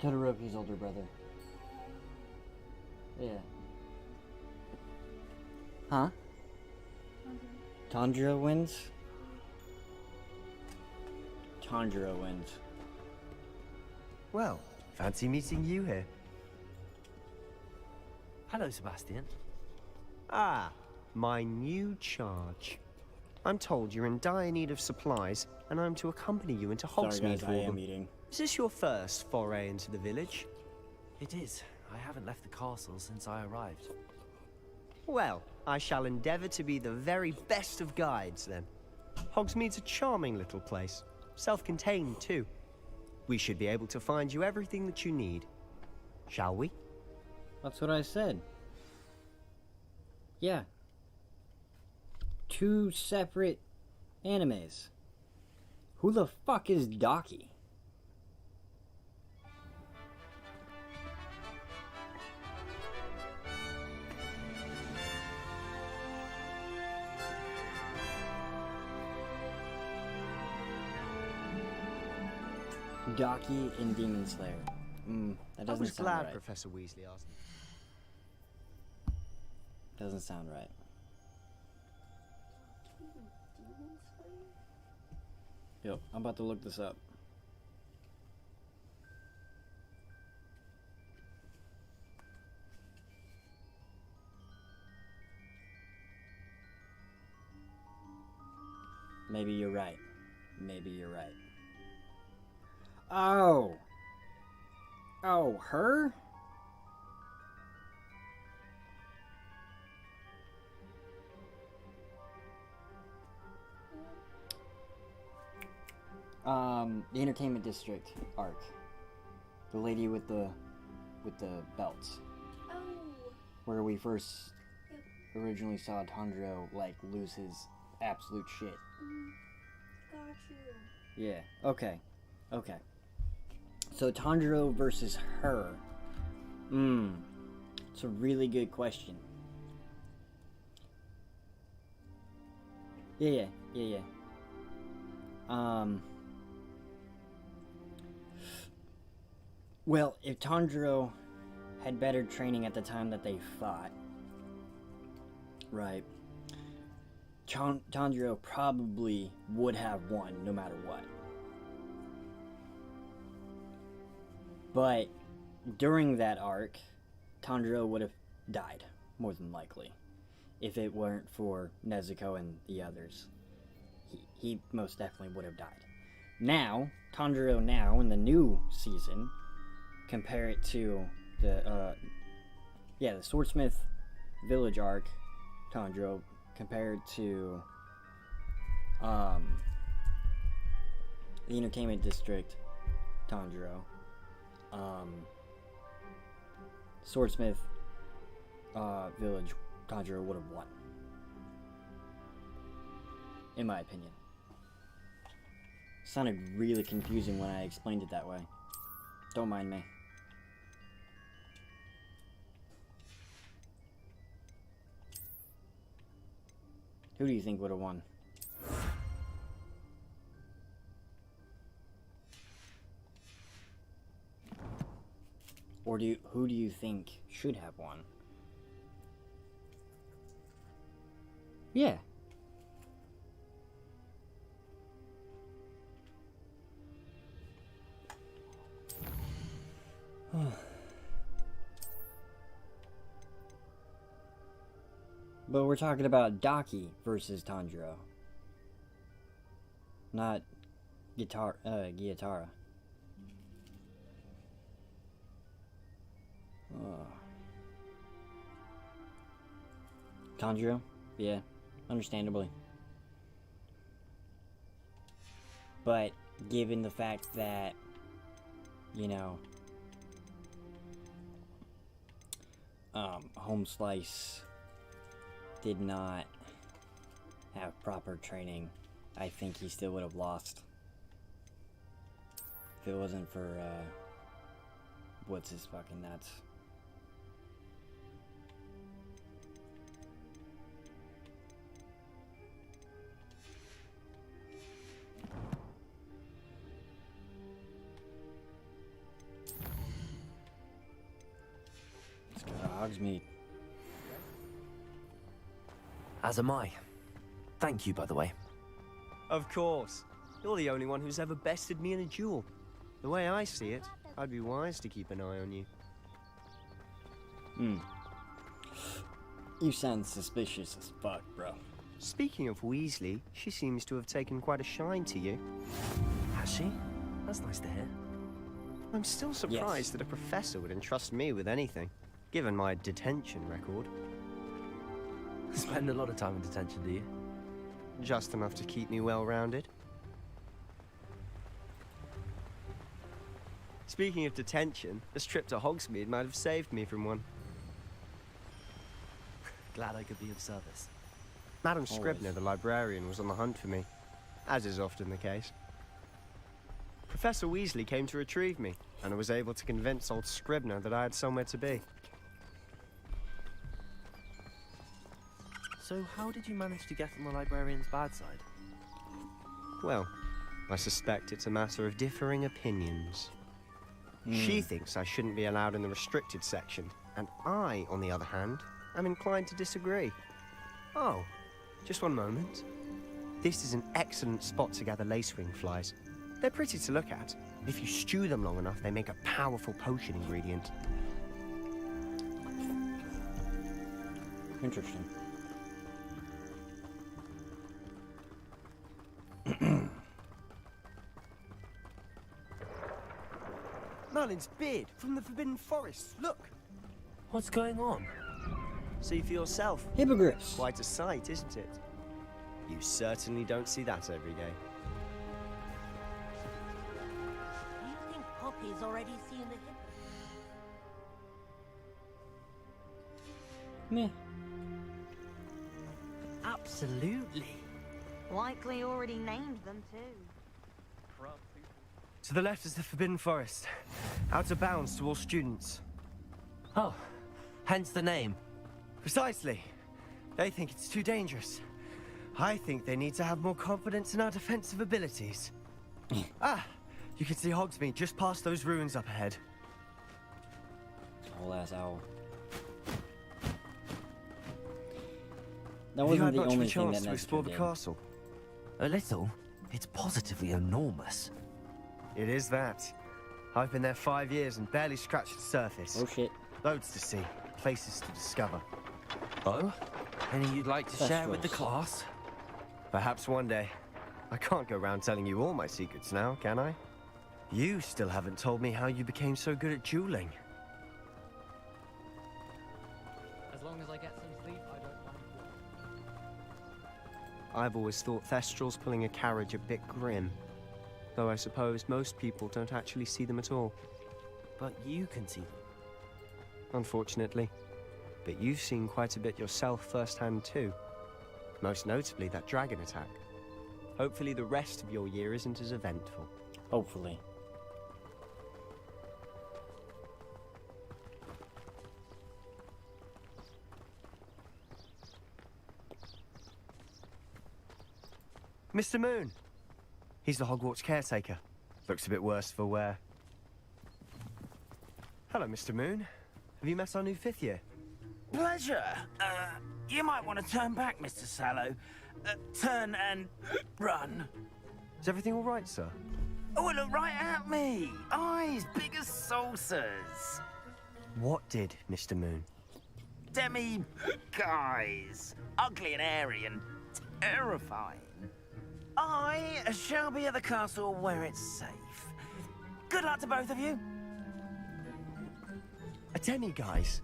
Todoroki's older brother. Yeah. Huh? Tanjiro wins? Tanjiro wins. Well, fancy meeting you here. Hello, Sebastian. Ah, My new charge. I'm told you're in dire need of supplies, and I'm to accompany you into Sorry Hogsmeade guys, for I am them. eating. Is this your first foray into the village? It is. I haven't left the castle since I arrived. Well, I shall endeavour to be the very best of guides, then. Hogsmeade's a charming little place. Self-contained, too. We should be able to find you everything that you need. Shall we? That's what I said. Yeah. 2 separate animes. Who the fuck is Docky? Docky in Demon Slayer. That doesn't I was sound glad right. Professor Weasley asked me. Doesn't sound right. Yep, I'm about to look this up. Maybe you're right. Maybe you're right. Oh! Oh, her? The Entertainment District arc. The lady with the belts. Oh. Where we first originally saw Tanjiro, like, lose his absolute shit. Got you. Yeah, okay. Okay. So Tanjiro versus her. It's a really good question. Yeah. Well, if Tanjiro had better training at the time that they fought, right, Tanjiro probably would have won no matter what. But during that arc, Tanjiro would have died, more than likely, if it weren't for Nezuko and the others. He most definitely would have died. Now, Tanjiro now, in the new season, compare it to the Swordsmith Village arc, Tanjiro, compared to the Entertainment District, Tanjiro. Swordsmith Village, Tanjiro would have won. In my opinion. Sounded really confusing when I explained it that way. Don't mind me. Who do you think would have won? Or who do you think should have won? Yeah. But we're talking about Daki versus Tanjiro. Not Gyatara. Tanjiro? Yeah, understandably. But given the fact that, you know, Home Slice did not have proper training, I think he still would have lost. If it wasn't for, what's his fucking nuts? Let's go to Hogsmeade. As am I. Thank you, by the way. Of course. You're the only one who's ever bested me in a duel. The way I see it, I'd be wise to keep an eye on you. You sound suspicious as fuck, bro. Speaking of Weasley, she seems to have taken quite a shine to you. Has she? That's nice to hear. I'm still surprised that a professor would entrust me with anything, given my detention record. Spend a lot of time in detention, do you? Just enough to keep me well-rounded. Speaking of detention, this trip to Hogsmeade might have saved me from one. Glad I could be of service. Madam Scribner, the librarian, was on the hunt for me, as is often the case. Professor Weasley came to retrieve me, and I was able to convince old Scribner that I had somewhere to be. So how did you manage to get on the librarian's bad side? Well, I suspect it's a matter of differing opinions. She thinks I shouldn't be allowed in the restricted section, and I, on the other hand, am inclined to disagree. Oh, just one moment. This is an excellent spot to gather lacewing flies. They're pretty to look at. If you stew them long enough, they make a powerful potion ingredient. Interesting. Merlin's beard from the Forbidden Forest. Look. What's going on? See for yourself. Hippogriffs. Quite a sight, isn't it? You certainly don't see that every day. Do you think Poppy's already seen the hippo? Meh. Absolutely. Likely already named them too. To the left is the Forbidden Forest. Out of bounds to all students. Oh, hence the name. Precisely. They think it's too dangerous. I think they need to have more confidence in our defensive abilities. Ah, you can see Hogsmeade just past those ruins up ahead. Old ass owl. That Have you wasn't had the much of only a thing chance that to explore Nestor the did. castle? A little. It's positively enormous. It is that. I've been there 5 years and barely scratched the surface. Oh shit. Loads to see, places to discover. Oh? Any you'd like to share with the Thestrals. class? Perhaps one day. I can't go around telling you all my secrets now, can I? You still haven't told me how you became so good at dueling. As long as I get some sleep, I don't mind. I've always thought Thestrals pulling a carriage a bit grim. Though I suppose most people don't actually see them at all. But you can see them. Unfortunately. But you've seen quite a bit yourself firsthand too. Most notably that dragon attack. Hopefully the rest of your year isn't as eventful. Hopefully. Mr. Moon! He's the Hogwarts caretaker. Looks a bit worse for wear. Hello, Mr. Moon. Have you met our new 5th year? Pleasure. You might want to turn back, Mr. Sallow. Turn and run. Is everything all right, sir? Oh, look right at me. Eyes big as saucers. What did, Mr. Moon? Guys. Ugly and airy and terrifying. I shall be at the castle where it's safe. Good luck to both of you. A demi-guise?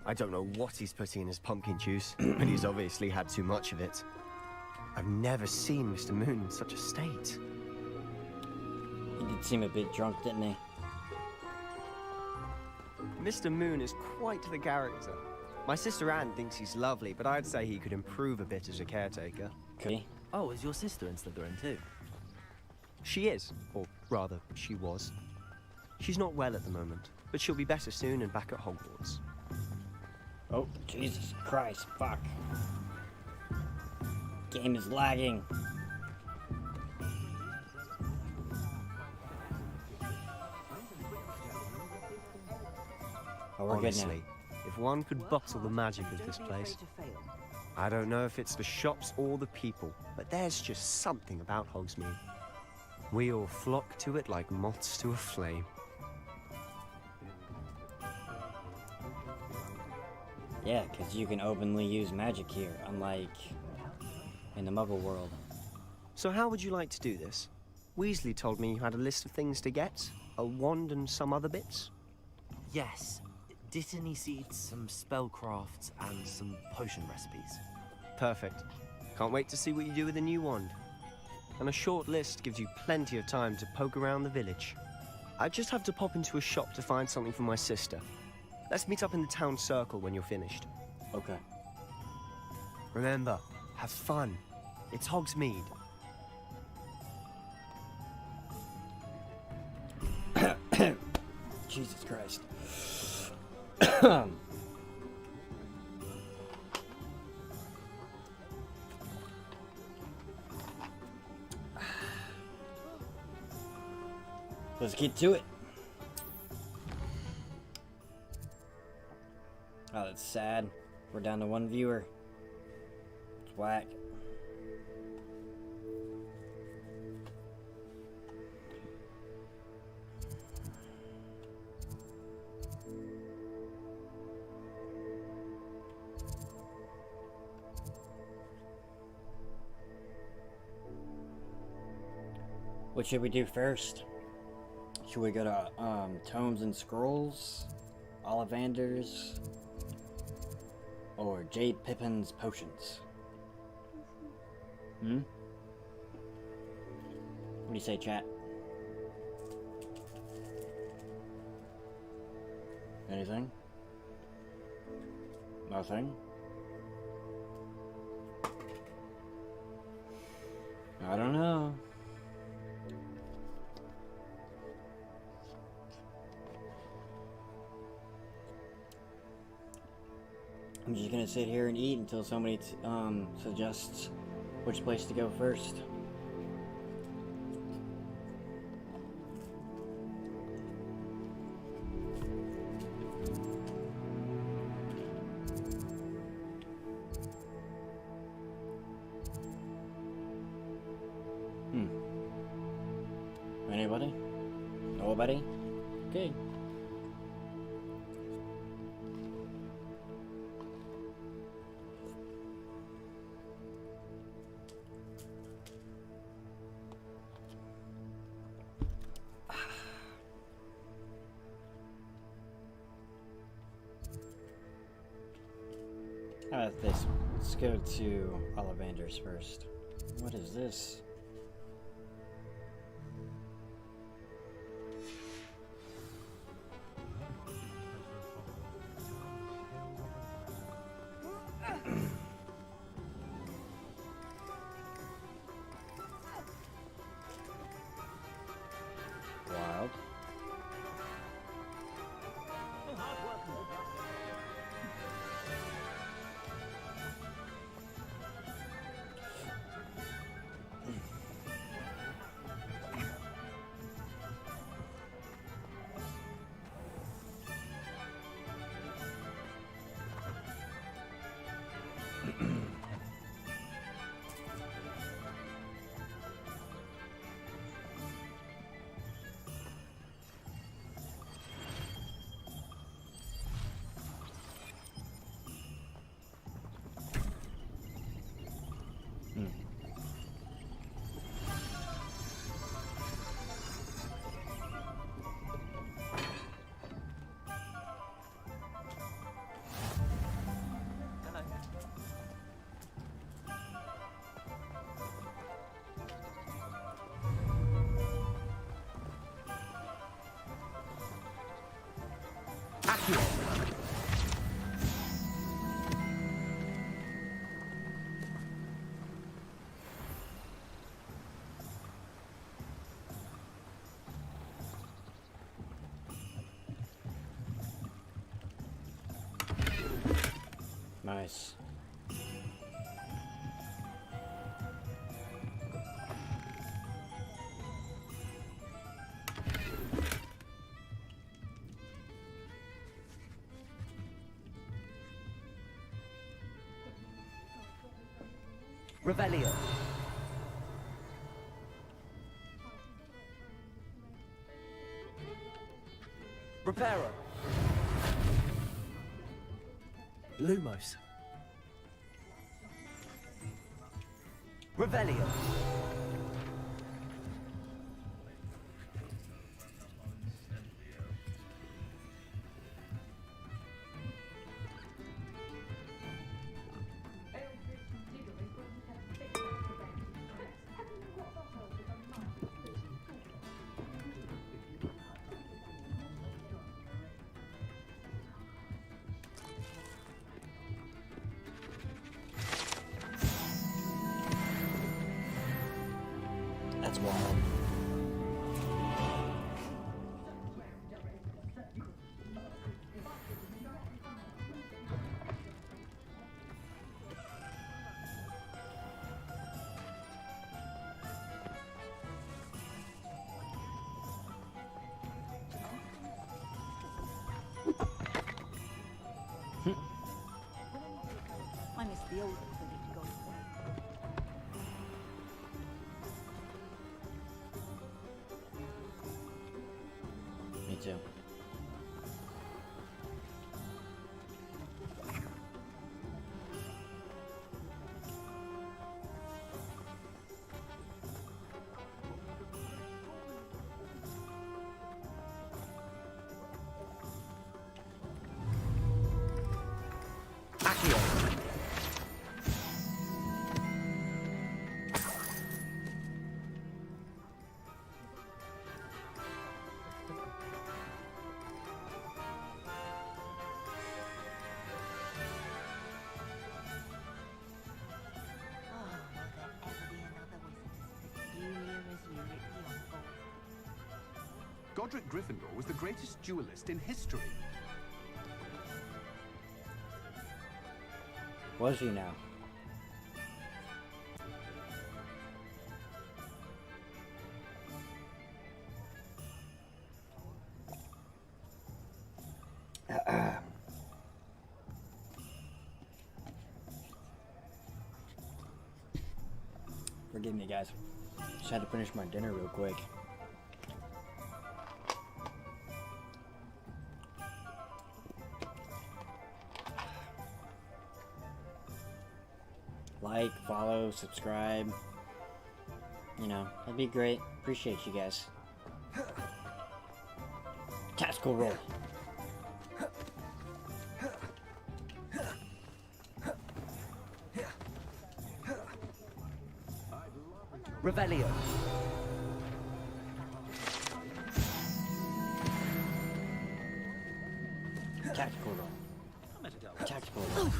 I don't know what he's putting in his pumpkin juice, but he's obviously had too much of it. I've never seen Mr. Moon in such a state. He did seem a bit drunk, didn't he? Mr. Moon is quite the character. My sister Anne thinks he's lovely, but I'd say he could improve a bit as a caretaker. Okay. Oh, is your sister in Slytherin too? She is, or rather, she was. She's not well at the moment, but she'll be better soon and back at Hogwarts. Oh, Jesus Christ, fuck. Game is lagging. Oh, we're Honestly, if one could bottle the magic of this place. I don't know if it's the shops or the people, but there's just something about Hogsmeade. We all flock to it like moths to a flame. Yeah, because you can openly use magic here, unlike in the Muggle world. So how would you like to do this? Weasley told me you had a list of things to get, a wand and some other bits. Yes. Dittany seeds, some spellcrafts, and some potion recipes. Perfect. Can't wait to see what you do with the new wand. And a short list gives you plenty of time to poke around the village. I just have to pop into a shop to find something for my sister. Let's meet up in the town circle when you're finished. Okay. Remember, have fun. It's Hogsmeade. Jesus Christ. Let's get to it. Oh, that's sad. We're down to one viewer. It's whack. What should we do first? Should we go to Tomes and Scrolls, Ollivander's, or Jade Pippin's Potions? What do you say, chat? Anything? Nothing? I don't know. I'm just gonna sit here and eat until somebody suggests which place to go first. Anybody? Nobody? Okay. How about this? Let's go to Ollivander's first. What is this? Wild. Nice. Revelio. Reparo. Lumos. Revelio. That's wild. I miss the old village golf. Me too. Godric Gryffindor was the greatest duelist in history. Was he now? Forgive me, guys. Just had to finish my dinner real quick. Like, follow, subscribe. You know, that'd be great. Appreciate you guys. Tactical roll. Revelio. Tactical roll. Tactical roll.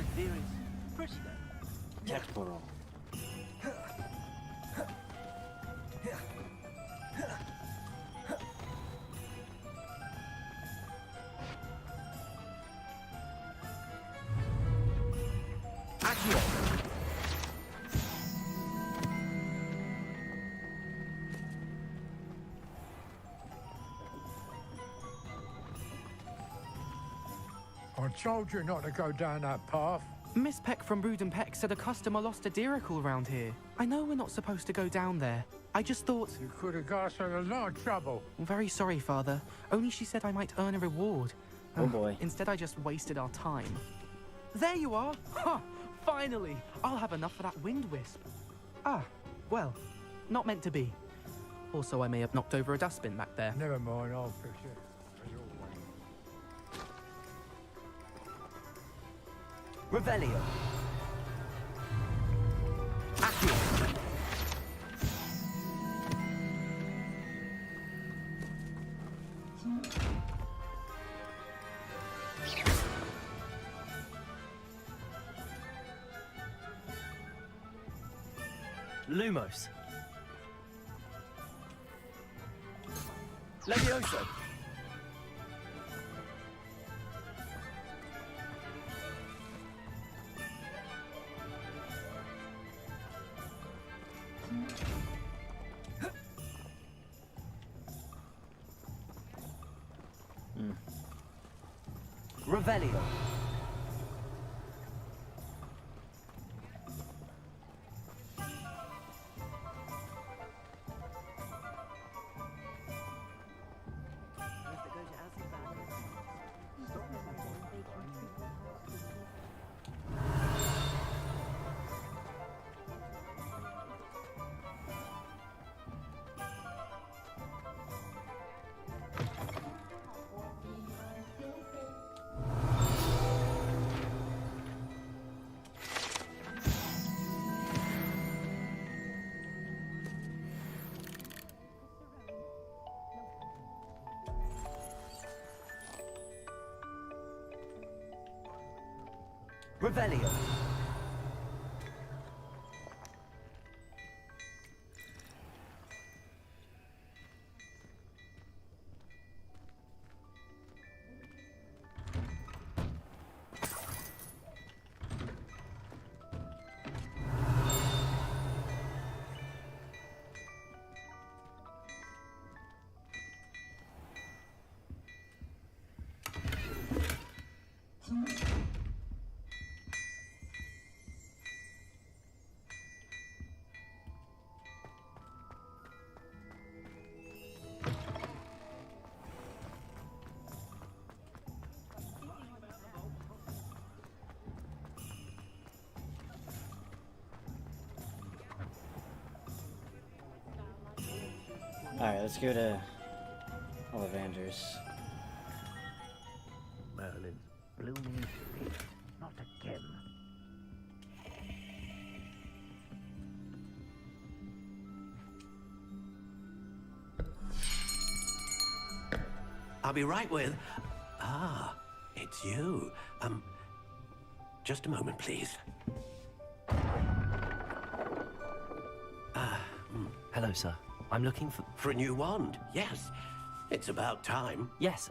Tactical roll. I told you not to go down that path. Miss Peck from Brood and Peck said a customer lost a deeracle around here. I know we're not supposed to go down there. I just thought... You could have got us in a lot of trouble. I'm very sorry, Father. Only she said I might earn a reward. Oh boy. Instead, I just wasted our time. There you are! Ha! Finally! I'll have enough for that wind wisp. Ah, well, not meant to be. Also, I may have knocked over a dustbin back there. Never mind, I'll fix it. Revelio. Accio. Lumos. Levioso. Revelio. Revelio. Alright, let's go to Ollivanders. Merlin's blooming speech, not again. I'll be right with... Ah, it's you. Just a moment, please. Hello, sir. I'm looking for... For a new wand, yes. It's about time. Yes,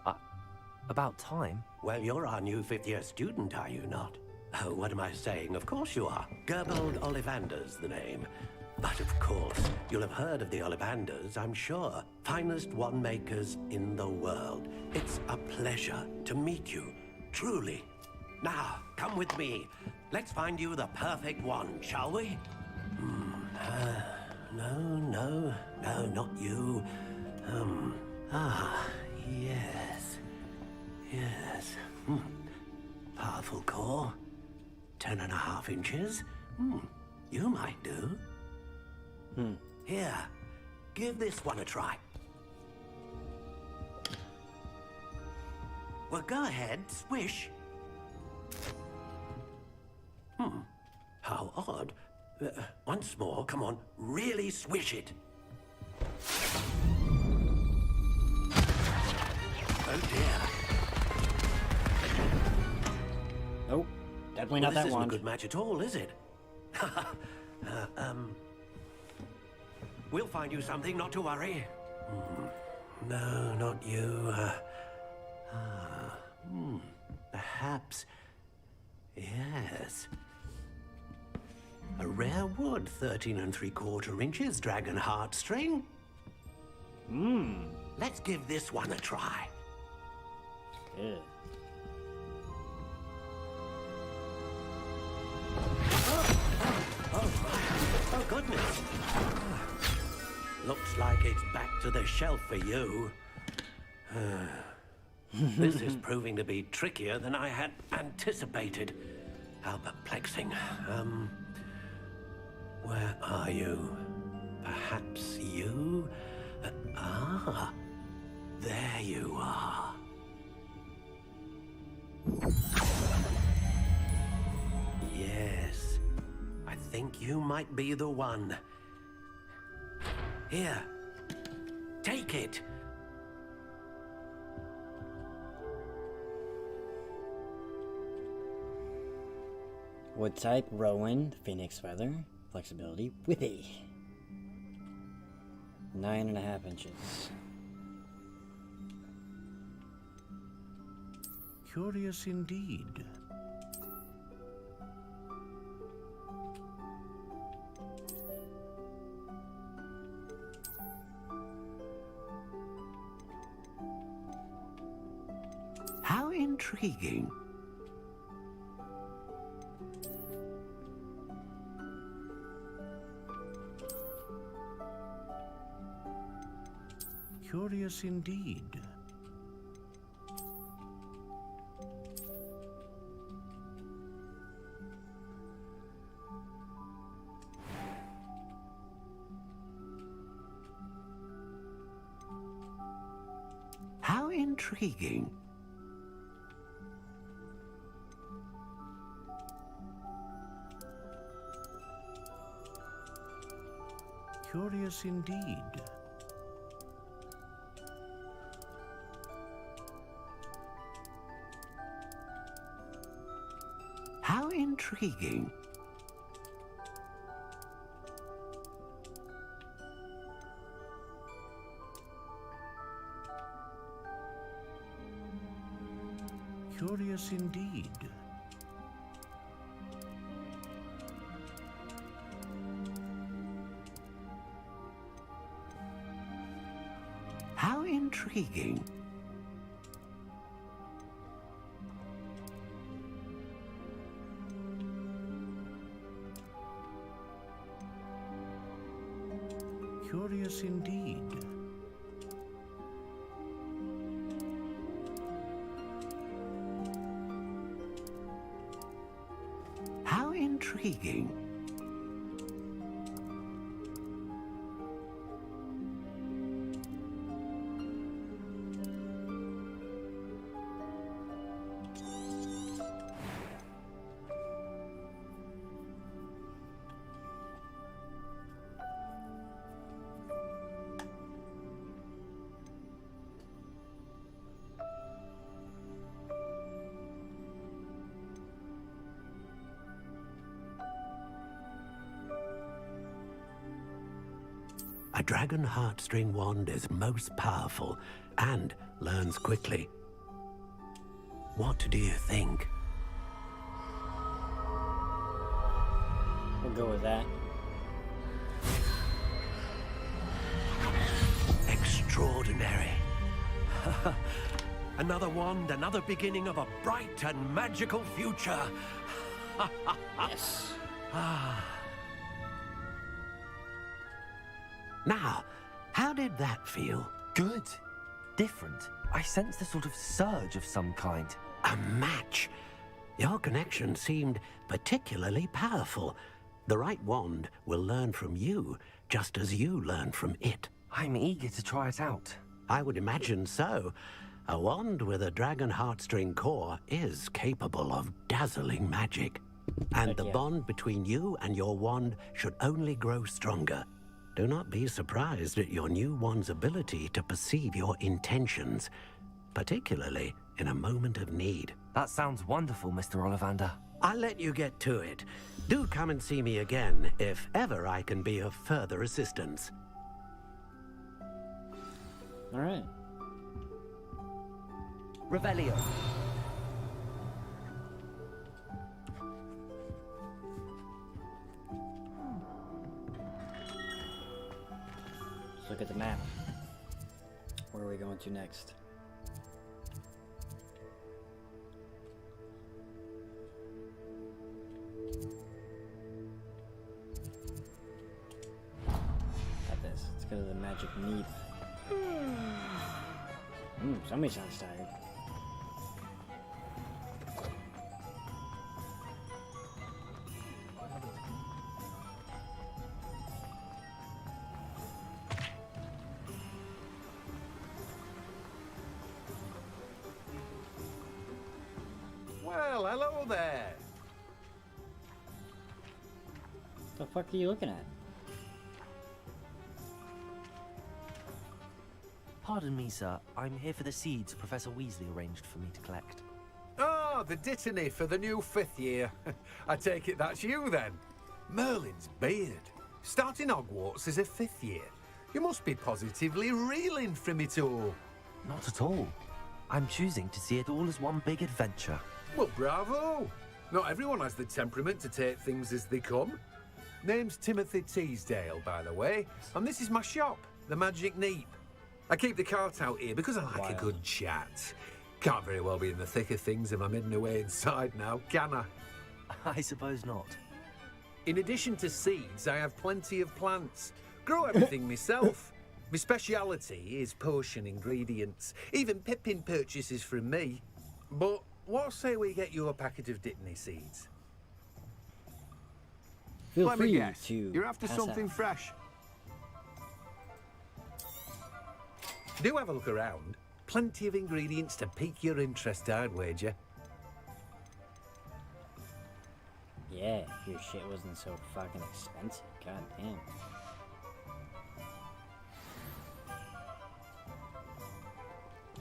about time? Well, you're our new fifth-year student, are you not? Oh, what am I saying? Of course you are. Gerbold Ollivander's the name. But of course, you'll have heard of the Ollivanders, I'm sure. Finest wand makers in the world. It's a pleasure to meet you, truly. Now, come with me. Let's find you the perfect wand, shall we? No, not you. Yes. Powerful core. 10.5 inches. You might do. Here, give this one a try. Well, go ahead, swish. How odd. Once more, come on, really swish it. Oh dear. Nope, definitely not This that isn't wand. a good match at all, is it? We'll find you something, not to worry. No, not you. Perhaps. Yes. A rare wood, 13 3/4 inches, dragon heartstring. Let's give this one a try. Yeah. Oh, goodness. Looks like it's back to the shelf for you. This is proving to be trickier than I had anticipated. How perplexing. Where are you? Perhaps you? There you are. Yes, I think you might be the one. Here, take it. Wood type, Rowan, Phoenix Feather, flexibility, Whippy. 9.5 inches. Curious indeed. How intriguing. Curious indeed. How intriguing. Curious indeed. How intriguing. Curious indeed. How intriguing. Curious indeed. How intriguing. A dragon heartstring wand is most powerful and learns quickly. What do you think? We'll go with that. Extraordinary. Another wand, another beginning of a bright and magical future. Yes. Now, how did that feel? Good. Different. I sensed a sort of surge of some kind. A match. Your connection seemed particularly powerful. The right wand will learn from you, just as you learn from it. I'm eager to try it out. I would imagine so. A wand with a dragon heartstring core is capable of dazzling magic. And the bond between you and your wand should only grow stronger. Do not be surprised at your new wand's ability to perceive your intentions, particularly in a moment of need. That sounds wonderful, Mr. Ollivander. I'll let you get to it. Do come and see me again if ever I can be of further assistance. All right. Revelio. Let's look at the map. Where are we going to next? Got this. Let's go to the magic neep. Somebody sounds tired. Well, hello there. The fuck are you looking at? Pardon me, sir. I'm here for the seeds Professor Weasley arranged for me to collect. Ah, the dittany for the new 5th year. I take it that's you then. Merlin's beard. Starting Hogwarts as a 5th year. You must be positively reeling from it all. Not at all. I'm choosing to see it all as one big adventure. Well, bravo. Not everyone has the temperament to take things as they come. Name's Timothy Teasdale, by the way, and this is my shop, the Magic Neep. I keep the cart out here because I like a good chat. Can't very well be in the thick of things if I'm hidden away inside now, can I? I suppose not. In addition to seeds, I have plenty of plants. Grow everything myself. My speciality is potion ingredients. Even Pippin purchases from me. But what say we get you a packet of Dittany seeds? Feel Let me free guess. to You're after pass something out. fresh. Do have a look around. Plenty of ingredients to pique your interest, I'd wager. Yeah, if your shit wasn't so fucking expensive. God damn.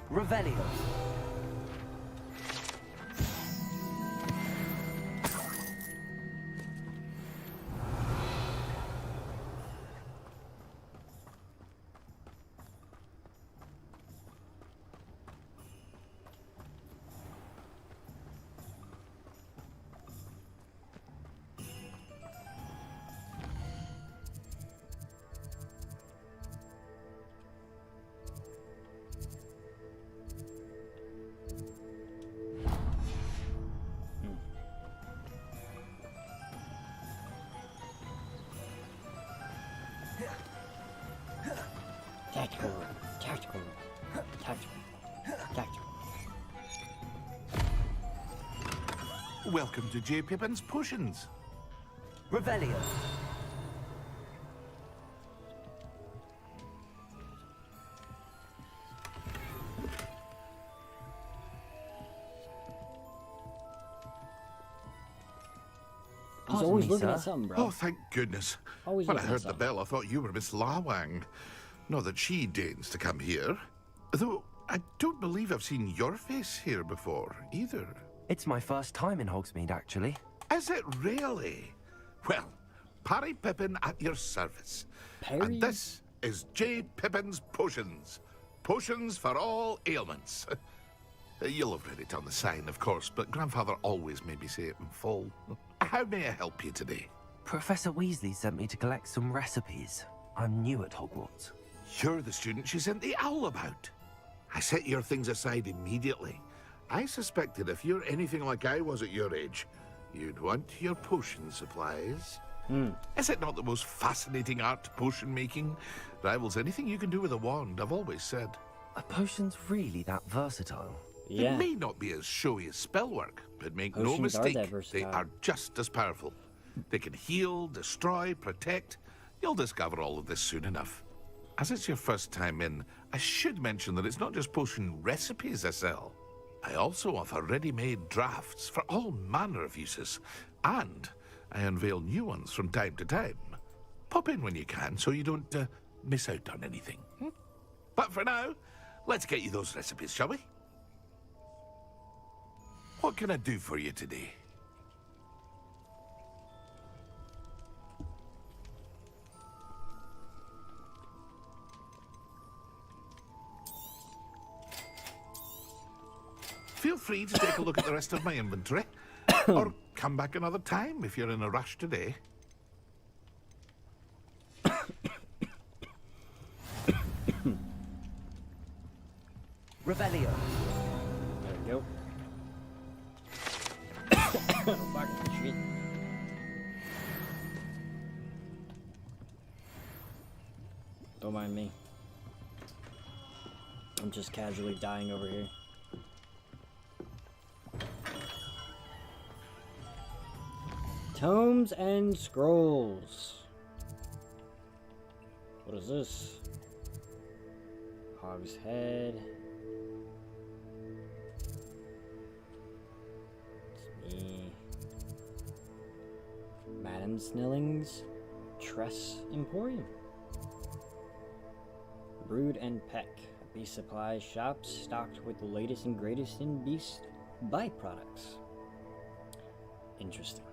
Revelio. Welcome to J. Pippin's Potions. Revelio. He's always looking at something, bro. Oh, thank goodness. Always When I looking at heard the something. bell, I thought you were Miss Lawang. Not that she deigns to come here. Though, I don't believe I've seen your face here before, either. It's my first time in Hogsmeade, actually. Is it really? Well, Parry Pippin at your service. And this is J. Pippin's Potions. Potions for all ailments. You'll have read it on the sign, of course, but Grandfather always made me say it in full. How may I help you today? Professor Weasley sent me to collect some recipes. I'm new at Hogwarts. You're the student she sent the owl about. I set your things aside immediately. I suspected if you're anything like I was at your age, you'd want your potion supplies. Is it not the most fascinating art, potion making? Rivals anything you can do with a wand, I've always said. Are potions really that versatile? It may not be as showy as spellwork, but make no Potions are mistake, that they versatile. are just as powerful. They can heal, destroy, protect. You'll discover all of this soon enough. As it's your first time in, I should mention that it's not just potion recipes I sell. I also offer ready-made drafts for all manner of uses, and I unveil new ones from time to time. Pop in when you can so you don't miss out on anything. But for now, let's get you those recipes, shall we? What can I do for you today? Feel free to take a look at the rest of my inventory, or come back another time if you're in a rush today. Revelio. There we go. Back to the street. Don't mind me. I'm just casually dying over here. Tomes and scrolls. What is this? Hog's head. It's me. Madam Snilling's Tress Emporium. Brood and Peck, a beast supply shop stocked with the latest and greatest in beast byproducts. Interesting.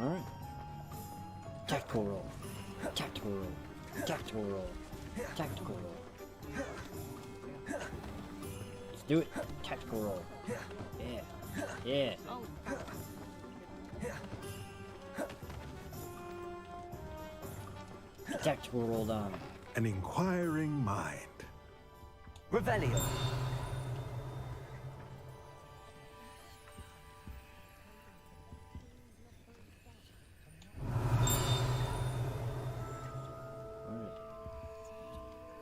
Alright. Tactical roll. Tactical roll. Tactical roll. Tactical roll. Let's do it. Tactical roll. Yeah. Yeah. Tactical roll down. An inquiring mind. Revelio.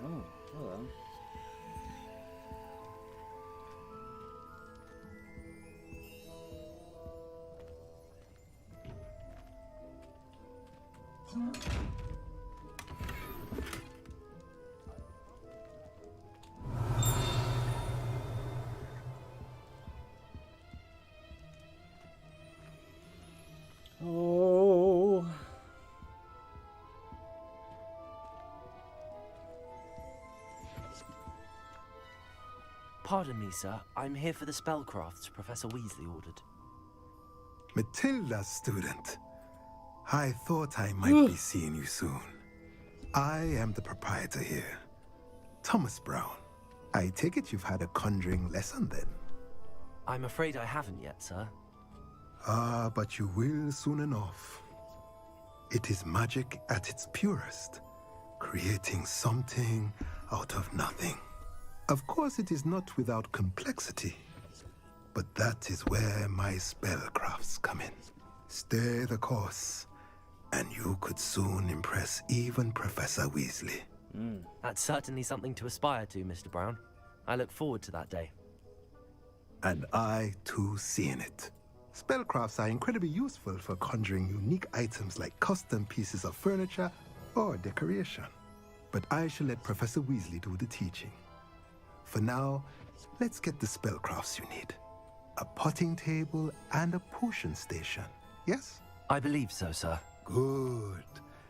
Oh, hello. Oh. Pardon me, sir. I'm here for the spellcrafts Professor Weasley ordered. Matilda, student. I thought I might be seeing you soon. I am the proprietor here, Thomas Brown. I take it you've had a conjuring lesson then? I'm afraid I haven't yet, sir. Ah, but you will soon enough. It is magic at its purest, creating something out of nothing. Of course, it is not without complexity, but that is where my spellcrafts come in. Stay the course, and you could soon impress even Professor Weasley. That's certainly something to aspire to, Mr. Brown. I look forward to that day. And I, too, seeing it. Spellcrafts are incredibly useful for conjuring unique items like custom pieces of furniture or decoration. But I shall let Professor Weasley do the teaching. For now, let's get the spellcrafts you need. A potting table and a potion station, yes? I believe so, sir. Good.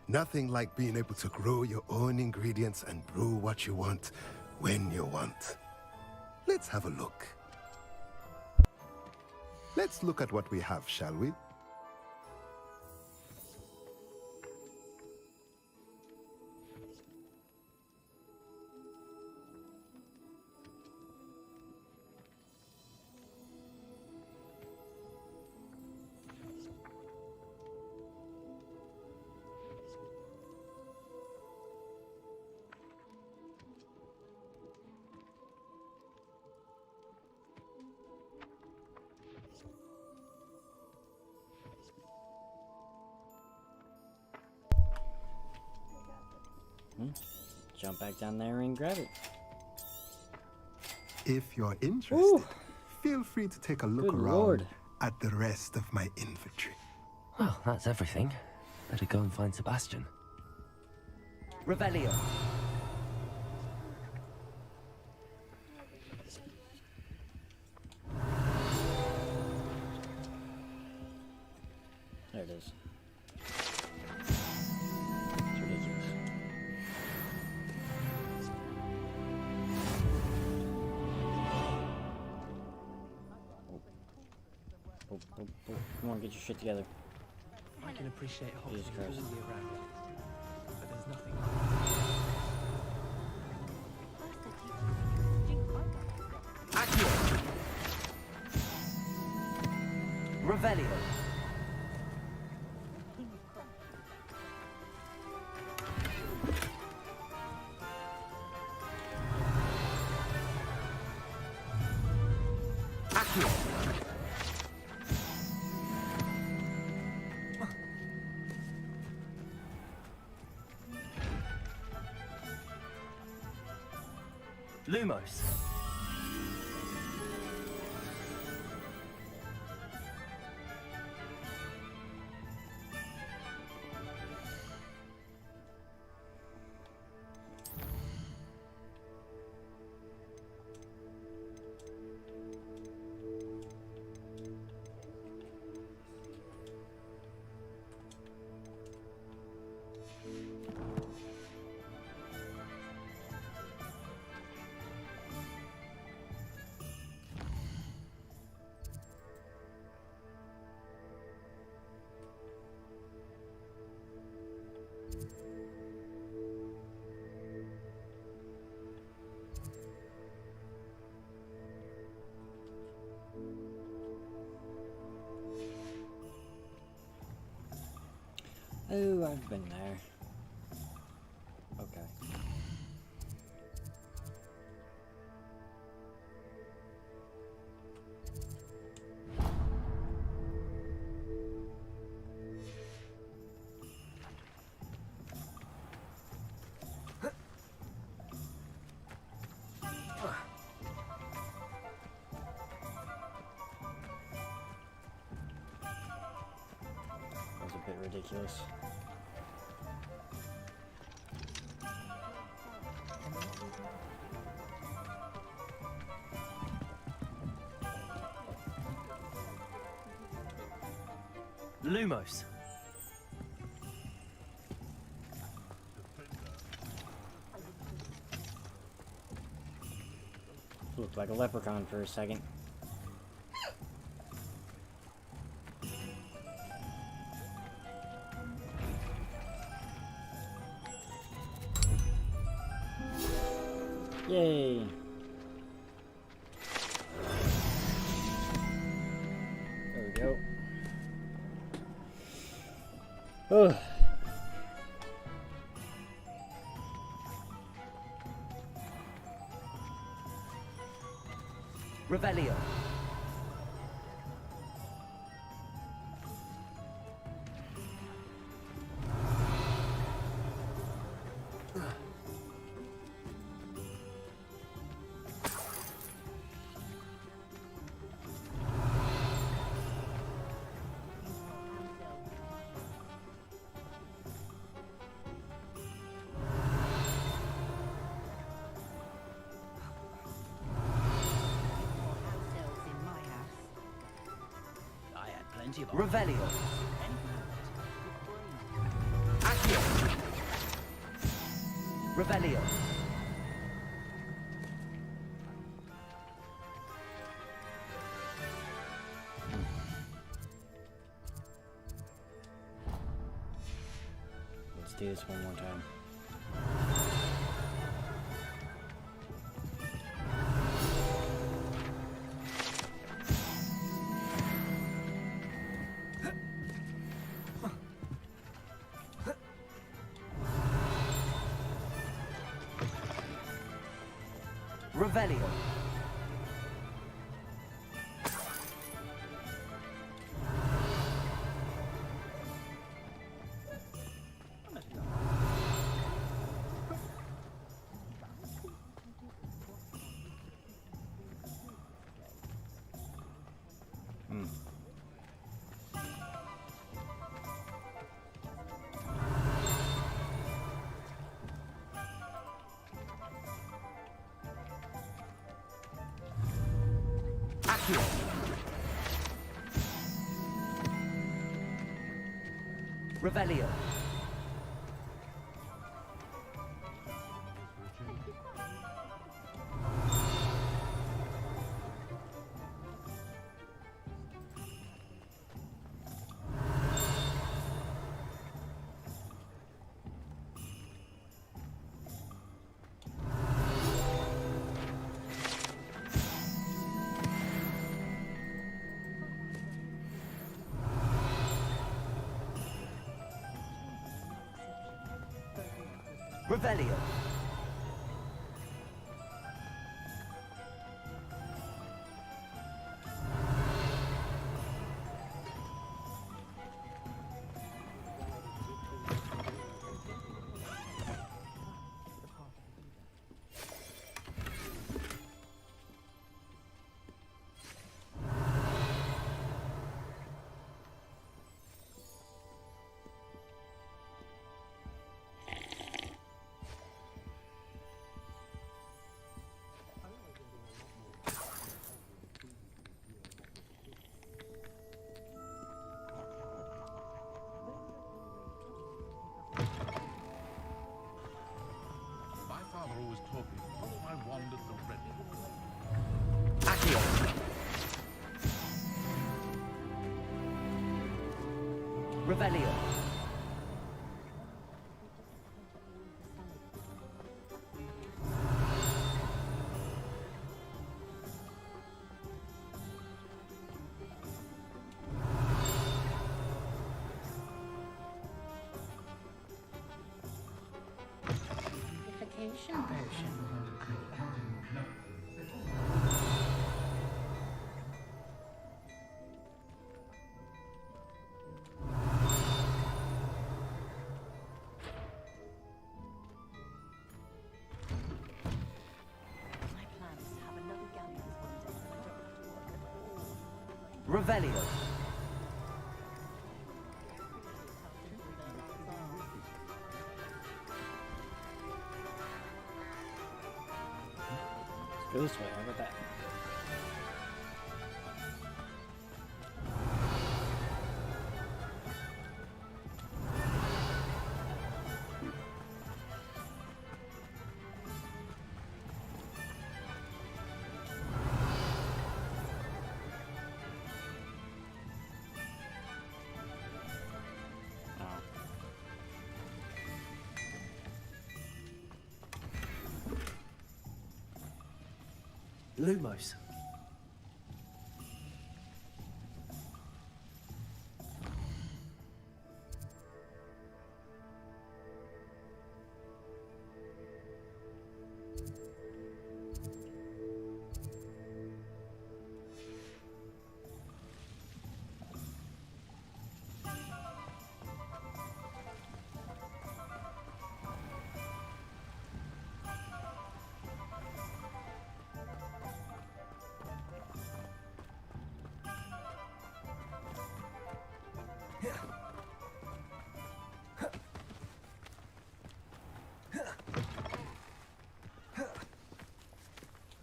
Nothing like being able to grow your own ingredients and brew what you want when you want. Let's have a look. Let's look at what we have, shall we? Jump back down there and grab it. If you're interested, feel free to take a look Good around Lord. at the rest of my inventory. Well, that's everything. Better go and find Sebastian. Revelio. There it is. It's ridiculous. Oh. Come on, get your shit together. I can appreciate Jesus Hogwarts all Christ. year round, but there's nothing. Accio. Revelio. Accio. Lumos. Oh, I've been there. Okay. That was a bit ridiculous. Lumos. Looked like a leprechaun for a second. Yay! There we go. Ugh. Revelio. Revelio. Accio. Revelio. Let's do this one more time. Revelio. Accio. Revelio. Revelio. My father always taught me to follow my wand at the ready. Accio. Revelio. Purification potion. Revelio. Let's go this way. How about that? Lumos.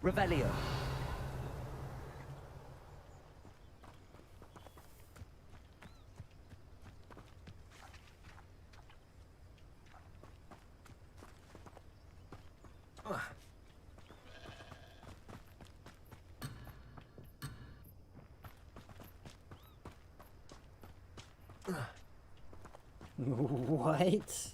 Revelio. What?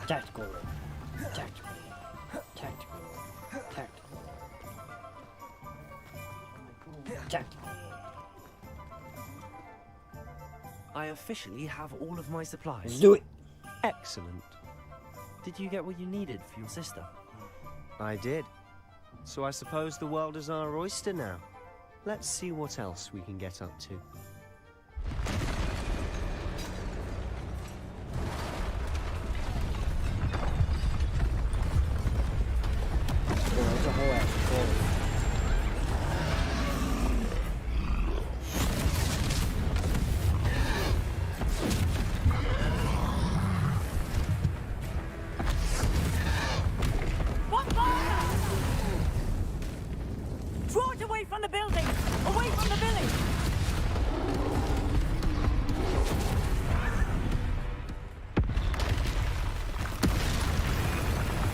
Tactical. Tactical. Tactical. Tactical. Tactical. I officially have all of my supplies. Let's do it. Excellent. Did you get what you needed for your sister? I did. So I suppose the world is our oyster now. Let's see what else we can get up to. Draw it away from the building! Away from the village!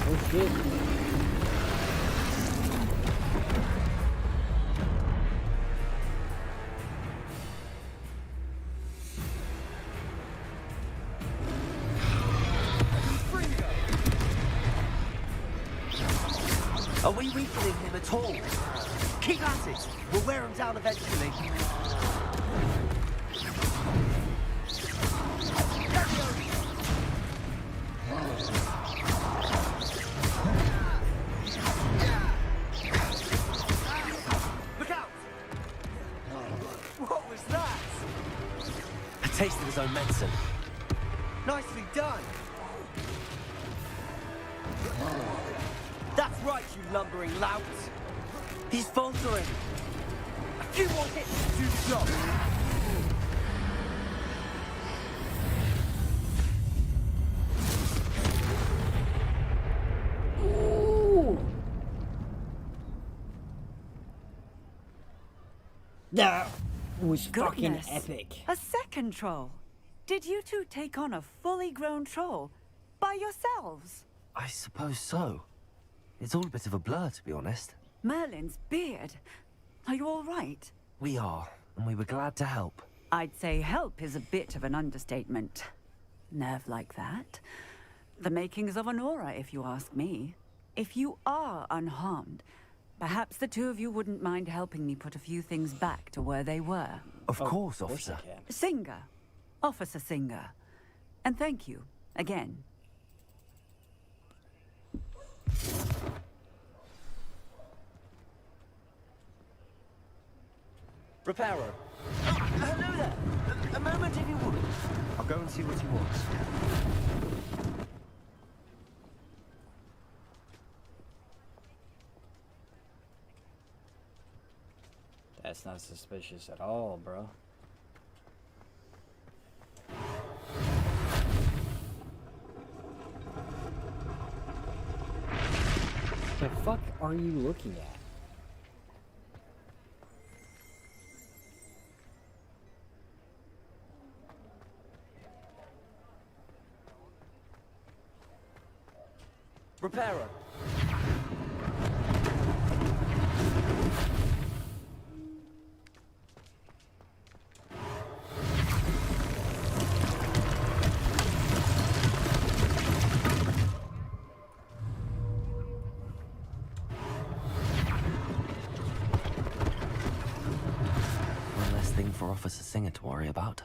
Oh shit. Are we weakening him at all? Keep at it! We'll wear him down eventually. Look out! What was that? A taste of his own medicine. Nicely done! That's right, you lumbering lout! He's faltering! A few more hits to do the job! Ooh. That was fucking Goodness. epic. A second troll. Did you two take on a fully grown troll by yourselves? I suppose so. It's all a bit of a blur, to be honest. Merlin's beard. Are you all right? We are, and we were glad to help. I'd say help is a bit of an understatement. Nerve like that. The makings of an aura, if you ask me. If you are unharmed, perhaps the two of you wouldn't mind helping me put a few things back to where they were. Of course, officer. Singer. Officer Singer. And thank you, again. Reparo. Hello there. A moment if you would. I'll go and see what he wants. That's not suspicious at all, bro. The fuck are you looking at? Reparo. One less thing for Officer Singer to worry about.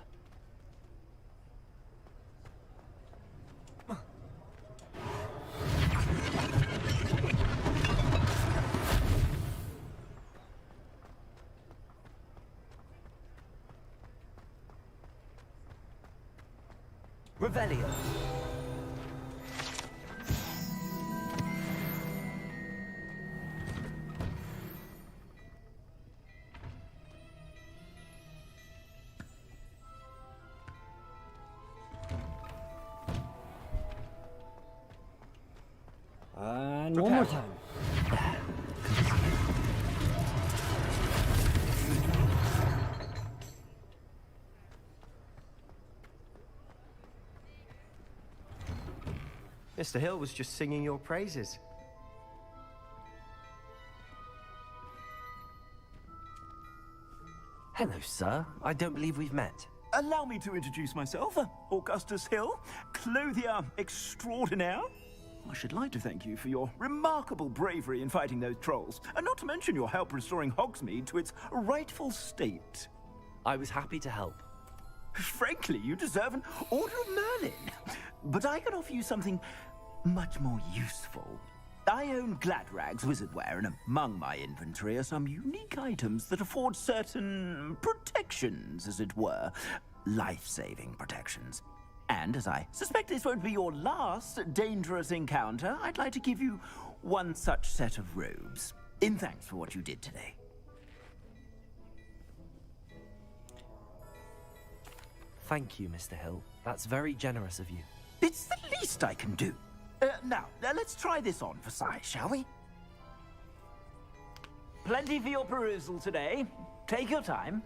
Revelio. And one more time. Mr. Hill was just singing your praises. Hello, sir. I don't believe we've met. Allow me to introduce myself, Augustus Hill, clothier extraordinaire. I should like to thank you for your remarkable bravery in fighting those trolls, and not to mention your help restoring Hogsmeade to its rightful state. I was happy to help. Frankly, you deserve an Order of Merlin. But I can offer you something much more useful. I own Gladrag's wizardware, and among my inventory are some unique items that afford certain protections, as it were. Life-saving protections. And as I suspect this won't be your last dangerous encounter, I'd like to give you one such set of robes, in thanks for what you did today. Thank you, Mr. Hill. That's very generous of you. It's the least I can do. Now, let's try this on for size, shall we? Plenty for your perusal today. Take your time.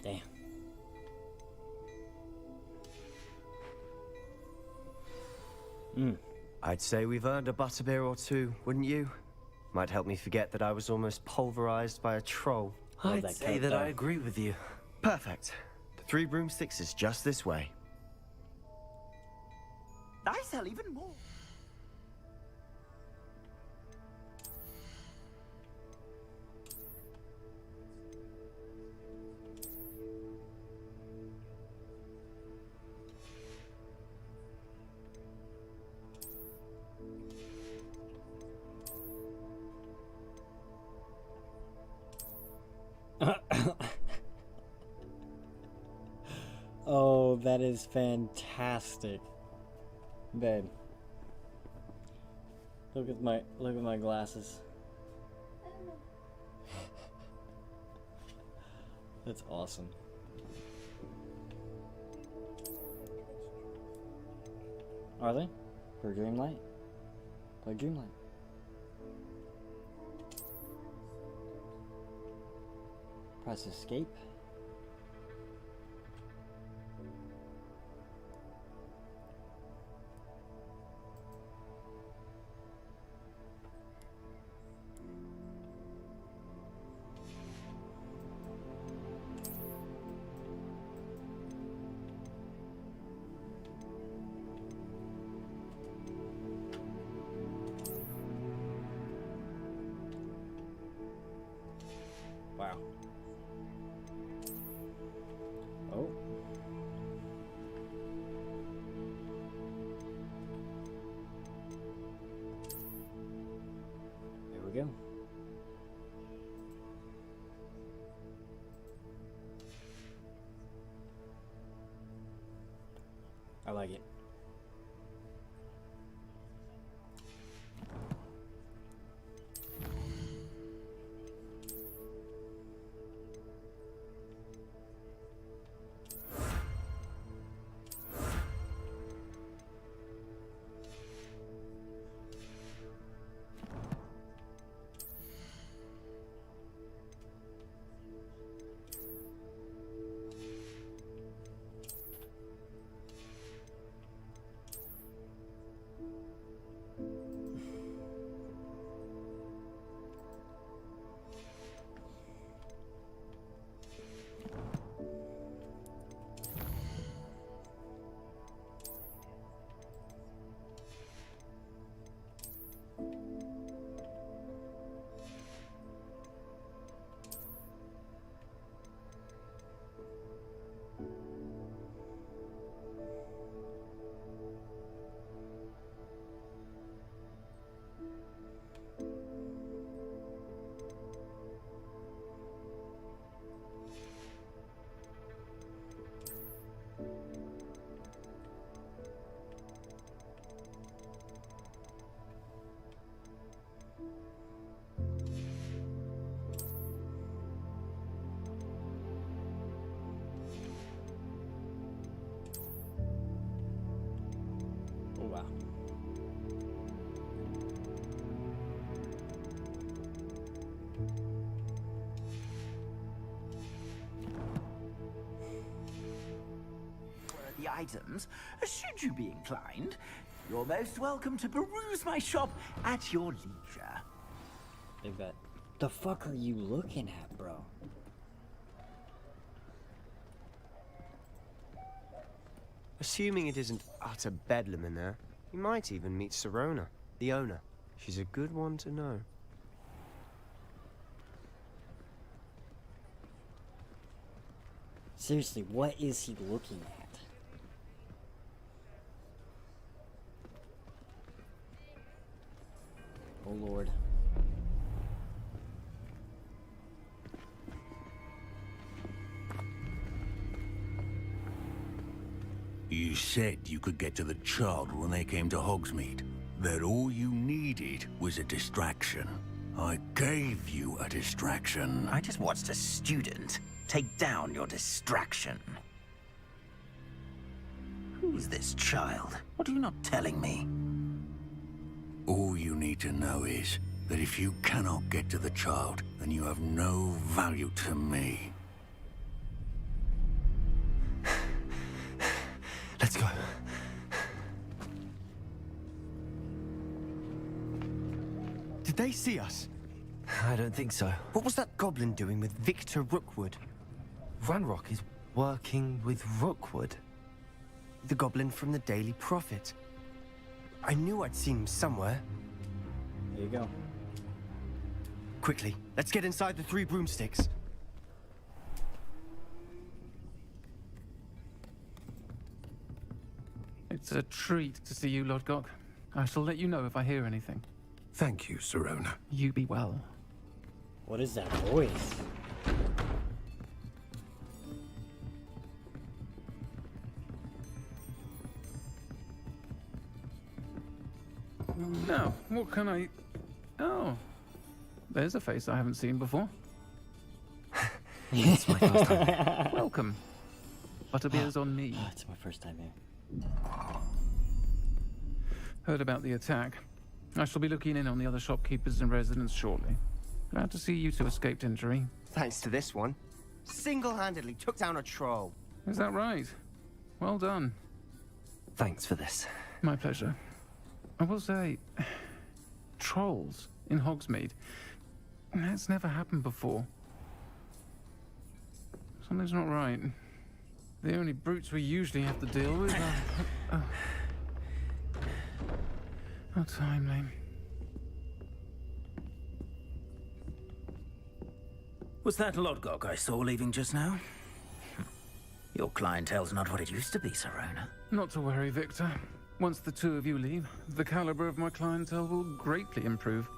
Damn. I'd say we've earned a butterbeer or two, wouldn't you? Might help me forget that I was almost pulverized by a troll. I'd say that I agree with you. Perfect. The 3 broomsticks is just this way. I sell even more. Oh, that is fantastic. Babe. Look at my glasses. That's awesome. Are they? For Dreamlight? Play Dreamlight. Press escape. Wow. Oh. There we go. I like it. wow. The items, should you be inclined, you're most welcome to peruse my shop at your leisure. I bet. The fuck are you looking at, bro? Assuming it isn't utter bedlam in there, you might even meet Serona, the owner. She's a good one to know. Seriously, what is he looking at? Oh lord. You said you could get to the child when they came to Hogsmeade. That all you needed was a distraction. I gave you a distraction. I just watched a student take down your distraction. Who's this child? What are you not telling me? All you need to know is that if you cannot get to the child, then you have no value to me. Let's go. Did they see us? I don't think so. What was that goblin doing with Victor Rookwood? Ranrock is working with Rookwood. The goblin from the Daily Prophet. I knew I'd seen him somewhere. There you go. Quickly, let's get inside the 3 broomsticks. It's a treat to see you, Lodgok. I shall let you know if I hear anything. Thank you, Serona. You be well. What is that voice? Now, what can I... Oh, there's a face I haven't seen before. It's my first time. Welcome. Butterbeer's on me. It's my first time here. Heard about the attack. I shall be looking in on the other shopkeepers and residents shortly. Glad to see you two escaped injury. Thanks to this one. Single-handedly took down a troll. Is that right? Well done. Thanks for this. My pleasure. I will say, trolls in Hogsmeade. That's never happened before. Something's not right. The only brutes we usually have to deal with are... How timely. Was that Lodgok I saw leaving just now? Your clientele's not what it used to be, Serona. Not to worry, Victor. Once the two of you leave, the caliber of my clientele will greatly improve.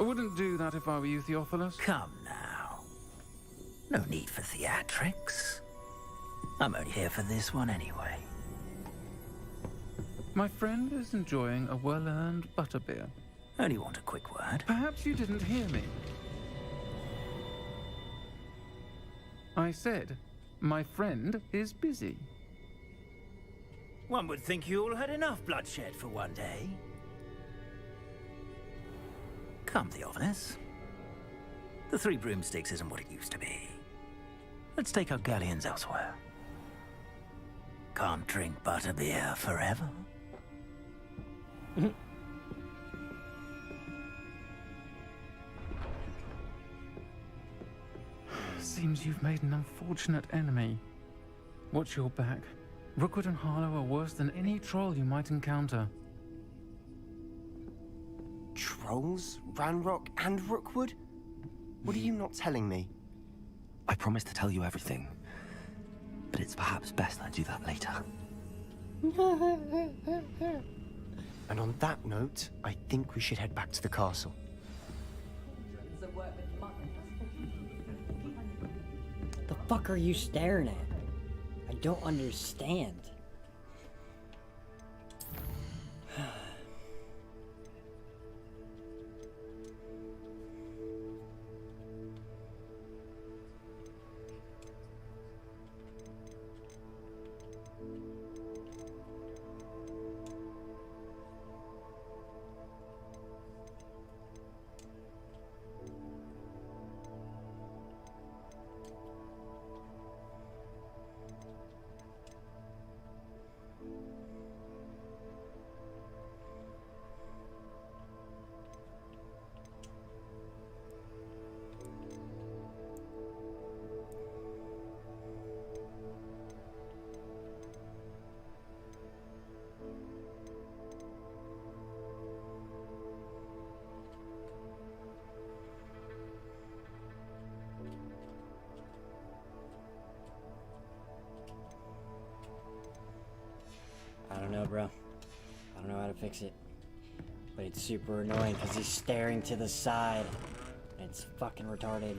I wouldn't do that if I were you, Theophilus. Come now. No need for theatrics. I'm only here for this one anyway. My friend is enjoying a well-earned butterbeer. Only want a quick word. Perhaps you didn't hear me. I said, my friend is busy. One would think you all had enough bloodshed for one day. Come, Theophilus. The 3 broomsticks isn't what it used to be. Let's take our galleons elsewhere. Can't drink butterbeer forever. Seems you've made an unfortunate enemy. Watch your back. Rookwood and Harlow are worse than any troll you might encounter. Trolls? Ranrock and Rookwood? What are you not telling me? I promise to tell you everything, but it's perhaps best I do that later. And on that note, I think we should head back to the castle. The fuck are you staring at? I don't understand. I don't know, bro. I don't know how to fix it. But it's super annoying because he's staring to the side. It's fucking retarded.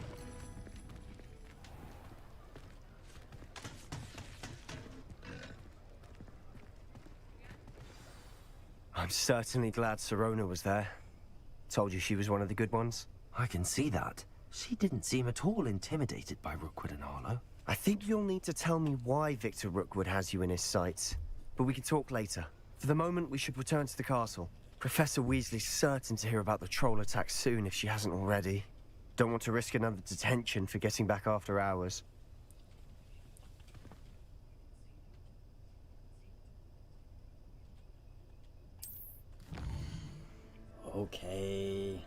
I'm certainly glad Sirona was there. Told you she was one of the good ones. I can see that. She didn't seem at all intimidated by Rookwood and Harlow. I think you'll need to tell me why Victor Rookwood has you in his sights. But we can talk later. For the moment, we should return to the castle. Professor Weasley's certain to hear about the troll attack soon if she hasn't already. Don't want to risk another detention for getting back after hours. Okay.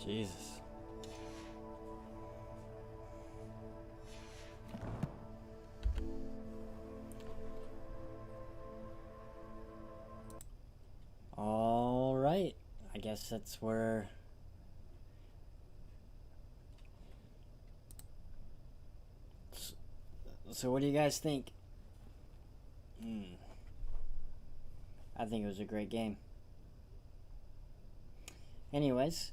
Jesus. All right. I guess that's where... So what do you guys think? I think it was a great game. Anyways,